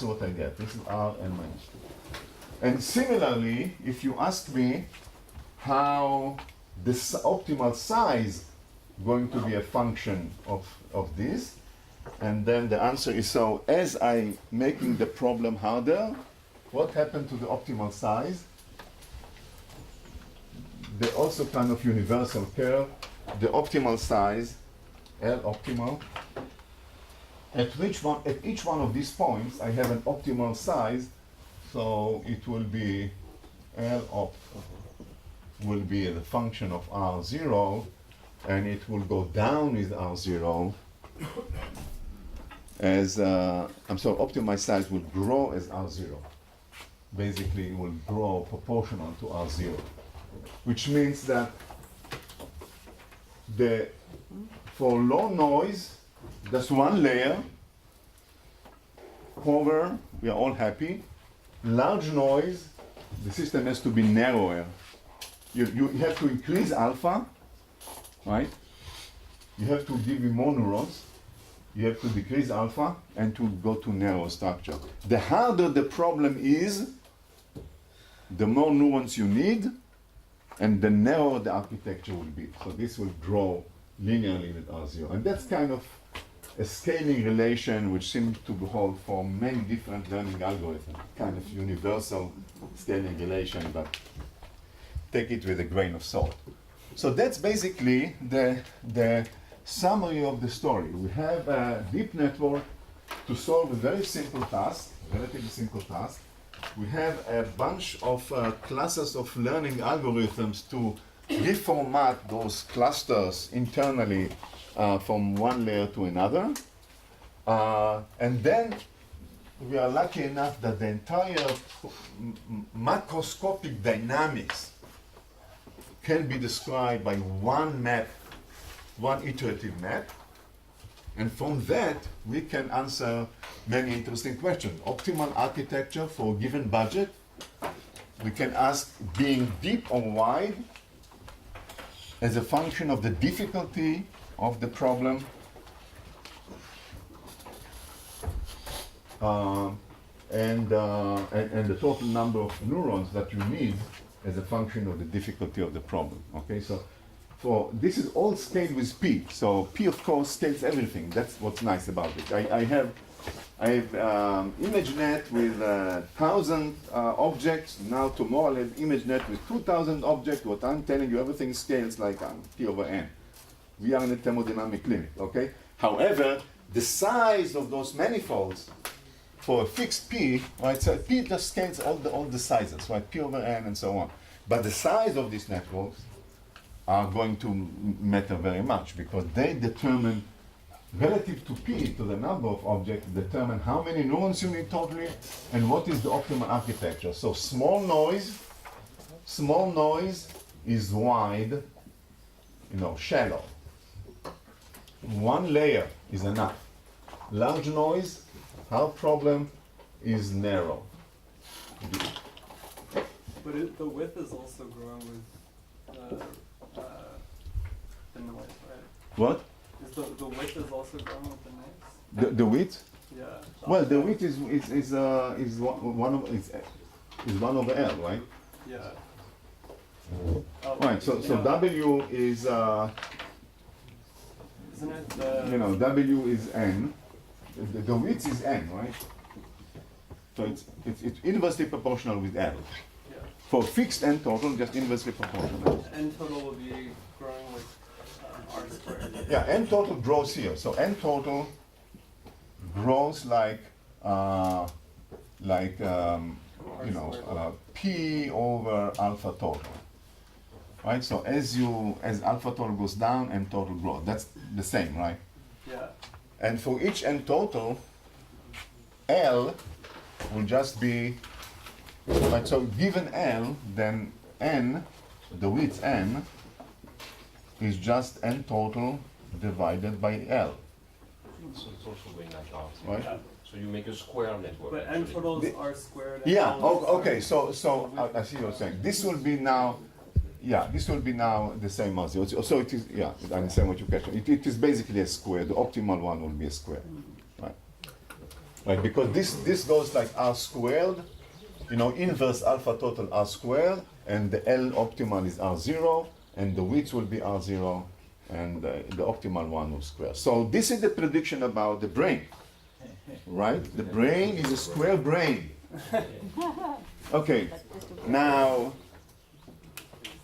[SPEAKER 1] what I get. This is R n minus 2. And similarly, if you ask me how this optimal size going to be a function of this, and then the answer is, so as I making the problem harder, what happened to the optimal size? The also kind of universal curve, the optimal size, L optimal. At each one of these points, I have an optimal size, so it will be L op will be the function of R0, and it will go down with R0 as, optimized size will grow as R0. Basically, it will grow proportional to R0, which means that for low noise, just one layer, cover, we are all happy. Large noise, the system has to be narrower. You have to increase alpha, right? You have to give me more neurons. You have to decrease alpha and to go to narrow structure. The harder the problem is, the more neurons you need, and the narrower the architecture will be. So this will grow linearly with R0. And that's kind of a scaling relation which seems to hold for many different learning algorithms. Kind of universal scaling relation, but take it with a grain of salt. So that's basically the summary of the story. We have a deep network to solve a very simple task, relatively simple task. We have a bunch of classes of learning algorithms to reformat those clusters internally from one layer to another. And then we are lucky enough that the entire macroscopic dynamics can be described by one map, one iterative map. And from that, we can answer many interesting questions. Optimal architecture for a given budget. We can ask being deep or wide as a function of the difficulty of the problem. And the total number of neurons that you need as a function of the difficulty of the problem. Okay, so this is all scaled with P. So P, of course, scales everything. That's what's nice about it. I have ImageNet with 1,000 objects. Now tomorrow I'll have ImageNet with 2,000 objects. What I'm telling you, everything scales like P over N. We are in a thermodynamic limit, okay? However, the size of those manifolds for a fixed P, right? So P just scales all the sizes, right? P over N and so on. But the size of these networks are going to matter very much because they determine, relative to P, to the number of objects, determine how many neurons you need totally and what is the optimal architecture. So small noise is wide, shallow. One layer is enough. Large noise, our problem is narrow.
[SPEAKER 7] But the width is also growing with the noise, right?
[SPEAKER 1] What?
[SPEAKER 7] The width is also growing with the noise?
[SPEAKER 1] The width?
[SPEAKER 7] Yeah.
[SPEAKER 1] Well, the width is one over L, right?
[SPEAKER 7] Yeah.
[SPEAKER 1] Right. So W is
[SPEAKER 7] isn't it
[SPEAKER 1] W is N. The width is N, right? So it's inversely proportional with L.
[SPEAKER 7] Yeah.
[SPEAKER 1] For fixed N total, just inversely proportional.
[SPEAKER 7] N total will be growing with R squared.
[SPEAKER 1] Yeah, N total grows here. So N total grows like P over alpha total. Right? So as alpha total goes down, N total grows. That's the same, right?
[SPEAKER 7] Yeah.
[SPEAKER 1] And for each N total, L will just be, right, so given L, then N, the width N, is just N total divided by L.
[SPEAKER 5] So it's also going like R.
[SPEAKER 1] Right?
[SPEAKER 5] Yeah. So you make a square network.
[SPEAKER 7] But N total is R squared. And
[SPEAKER 1] Yeah,
[SPEAKER 7] L is
[SPEAKER 1] okay,
[SPEAKER 7] R.
[SPEAKER 1] so I see what you're saying. This will be now, this will be now the same as zero. So it is, I understand what you're catching. It is basically a square. The optimal one will be a square, right? Right, because this goes like R squared, inverse alpha total R squared, and the L optimal is R0, and the width will be R0, and the optimal one will square. So this is the prediction about the brain, right? The brain is a square brain. Okay, now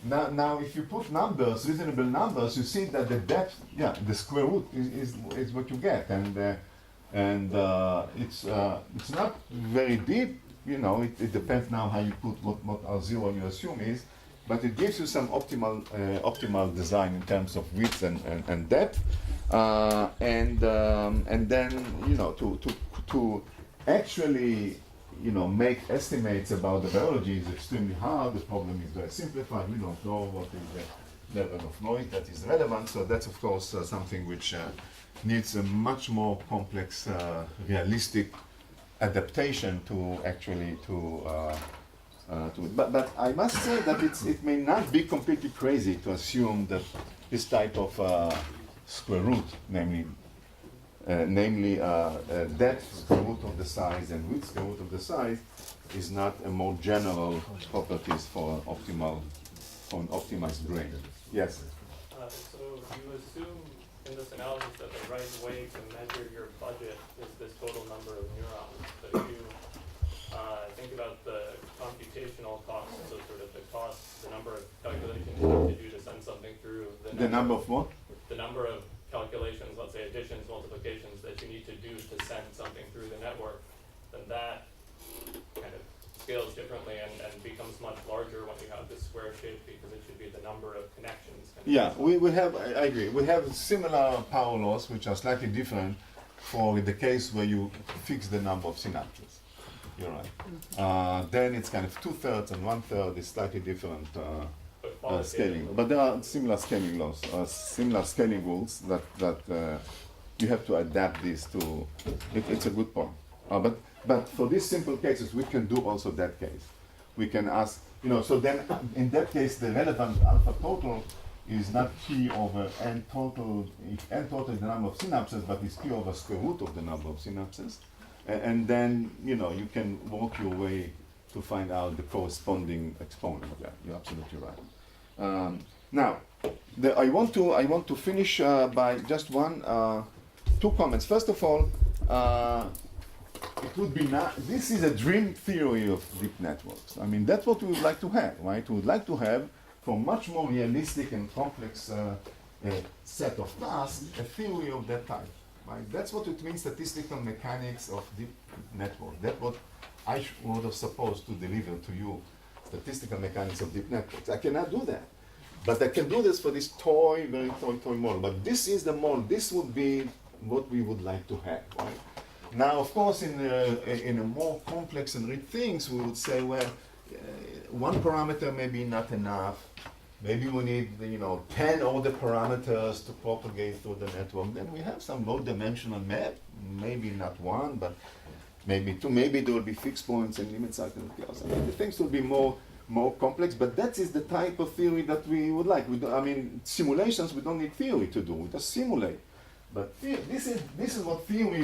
[SPEAKER 1] if you put numbers, reasonable numbers, you see that the depth, the square root is what you get, and it's not very deep. It depends now how you put what R0 you assume is, but it gives you some optimal design in terms of width and depth, and then to actually make estimates about the biology is extremely hard. The problem is very simplified. We don't know what is the level of noise that is relevant. So that's of course something which needs a much more complex, realistic adaptation to actually to it. But I must say that it may not be completely crazy to assume that this type of square root, namely depth square root of the size and width square root of the size, is not a more general properties for an optimized grain. Yes.
[SPEAKER 12] So you assume in this analysis that the right way to measure your budget is this total number of neurons. So you think about the computational costs, so sort of the cost, the number of calculations you have to do to send something through.
[SPEAKER 1] The number of what?
[SPEAKER 12] The number of calculations, let's say additions, multiplications, that you need to do to send something through the network, then that kind of scales differently and becomes much larger when you have this square shape, because it should be the number of connections.
[SPEAKER 1] Yeah, we have, I agree, we have similar power laws which are slightly different for the case where you fix the number of synapses. You're right. Then it's kind of 2/3 and 1/3 is slightly different scaling. But there are similar scaling laws, similar scaling rules that you have to adapt this to. It's a good point. But for these simple cases, we can do also that case. We can ask, so then in that case, the relevant alpha total is not p over n total, if n total is the number of synapses, but it's p over square root of the number of synapses. And then, you can work your way to find out the corresponding exponent of that. You're absolutely right. Now, I want to finish by just two comments. First of all, it would be this is a dream theory of deep networks. I mean, that's what we would like to have, right? We would like to have, for much more realistic and complex set of tasks, a theory of that type. Right? That's what it means, statistical mechanics of deep network. That's what I would have supposed to deliver to you, statistical mechanics of deep networks. I cannot do that. But I can do this for this toy model. But this is the model. This would be what we would like to have, right? Now, of course, in a more complex and rich things, we would say, well, one parameter may be not enough. Maybe we need, 10 other parameters to propagate through the network. Then we have some low-dimensional map. Maybe not one, but maybe two. Maybe there will be fixed points and limit cycle chaos. I mean, the things will be more complex. But that is the type of theory that we would like. Simulations, we don't need theory to do. We just simulate. But this is what theory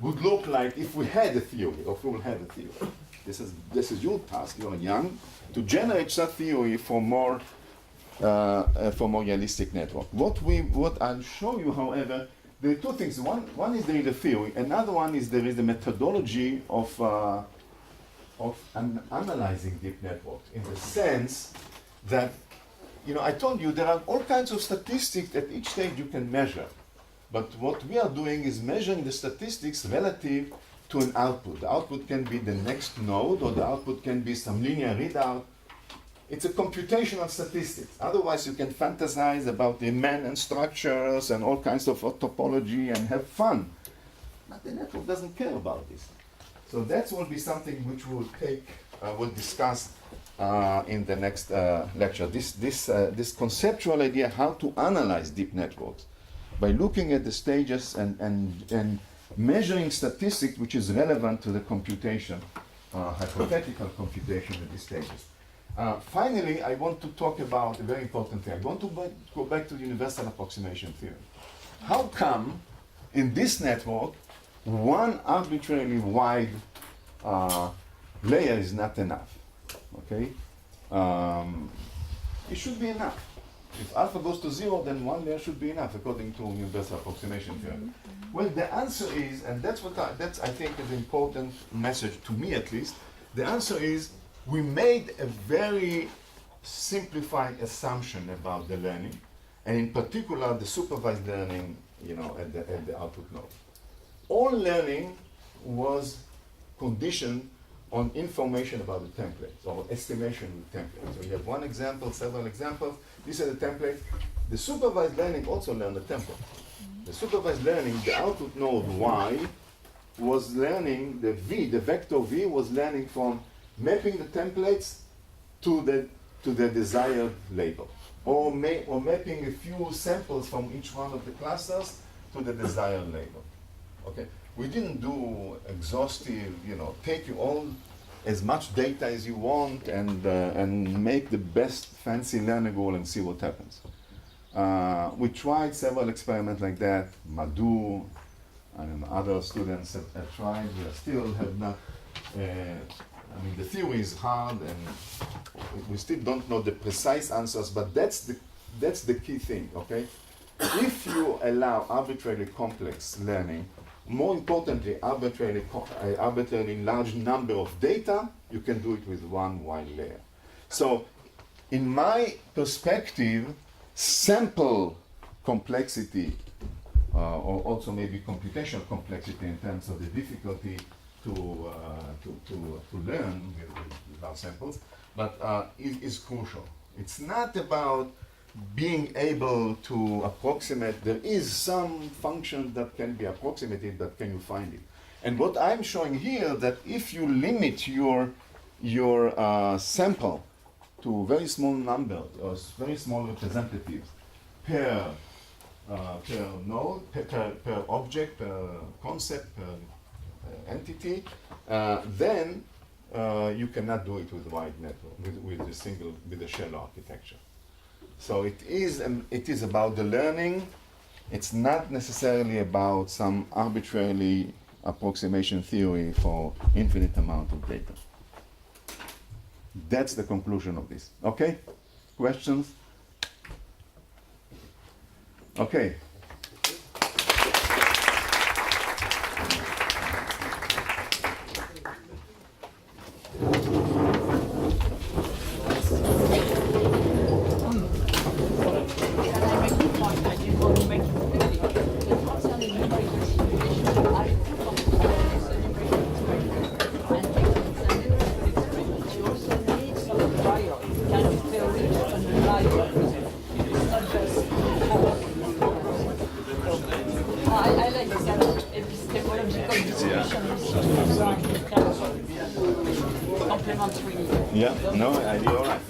[SPEAKER 1] would look like if we had a theory, or if we will have a theory. This is your task. You're young, to generate such theory for more realistic network. What I'll show you, however, there are two things. One is there is a theory. Another one is there is the methodology of analyzing deep networks, in the sense that, I told you there are all kinds of statistics at each stage you can measure. But what we are doing is measuring the statistics relative to an output. The output can be the next node, or the output can be some linear readout. It's a computational statistics. Otherwise, you can fantasize about the immanent structures and all kinds of topology and have fun. But the network doesn't care about this. So that will be something which we'll discuss in the next lecture. This conceptual idea how to analyze deep networks by looking at the stages and measuring statistics which is relevant to the computation, hypothetical computation at these stages. Finally, I want to talk about a very important thing. I want to go back to the universal approximation theory. How come in this network one arbitrarily wide layer is not enough? Okay, it should be enough. If alpha goes to 0, then one layer should be enough, according to universal approximation theory. Well, the answer is, and that's I think is an important message to me at least. The answer is we made a very simplified assumption about the learning, and in particular the supervised learning, at the output node. All learning was conditioned on information about the templates or estimation of the template. So you have one example, several examples. These are the templates. The supervised learning also learned the template. The supervised learning, the output node Y was learning the V, the vector V was learning from mapping the templates to the desired label, or mapping a few samples from each one of the clusters to the desired label. Okay, we didn't do exhaustive, take you all as much data as you want and make the best fancy learning goal and see what happens. We tried several experiments like that. Madhu and other students have tried. We still have not. The theory is hard, and we still don't know the precise answers. But that's the key thing. Okay, if you allow arbitrarily complex learning, more importantly, arbitrarily large number of data, you can do it with one wide layer. So, in my perspective, sample complexity, or also maybe computational complexity in terms of the difficulty to learn without samples, but is crucial. It's not about being able to approximate. There is some function that can be approximated, but can you find it? And what I'm showing here, that if you limit your sample to very small numbers or very small representatives per node, per object, per concept, per entity, then you cannot do it with wide network, with a shell architecture. So it is about the learning. It's not necessarily about some arbitrarily approximation theory for infinite amount of data. That's the conclusion of this. Okay? Questions? Okay.
[SPEAKER 10] I like this kind of epistemological discussion. Complementary.
[SPEAKER 1] Yeah, no, you're right.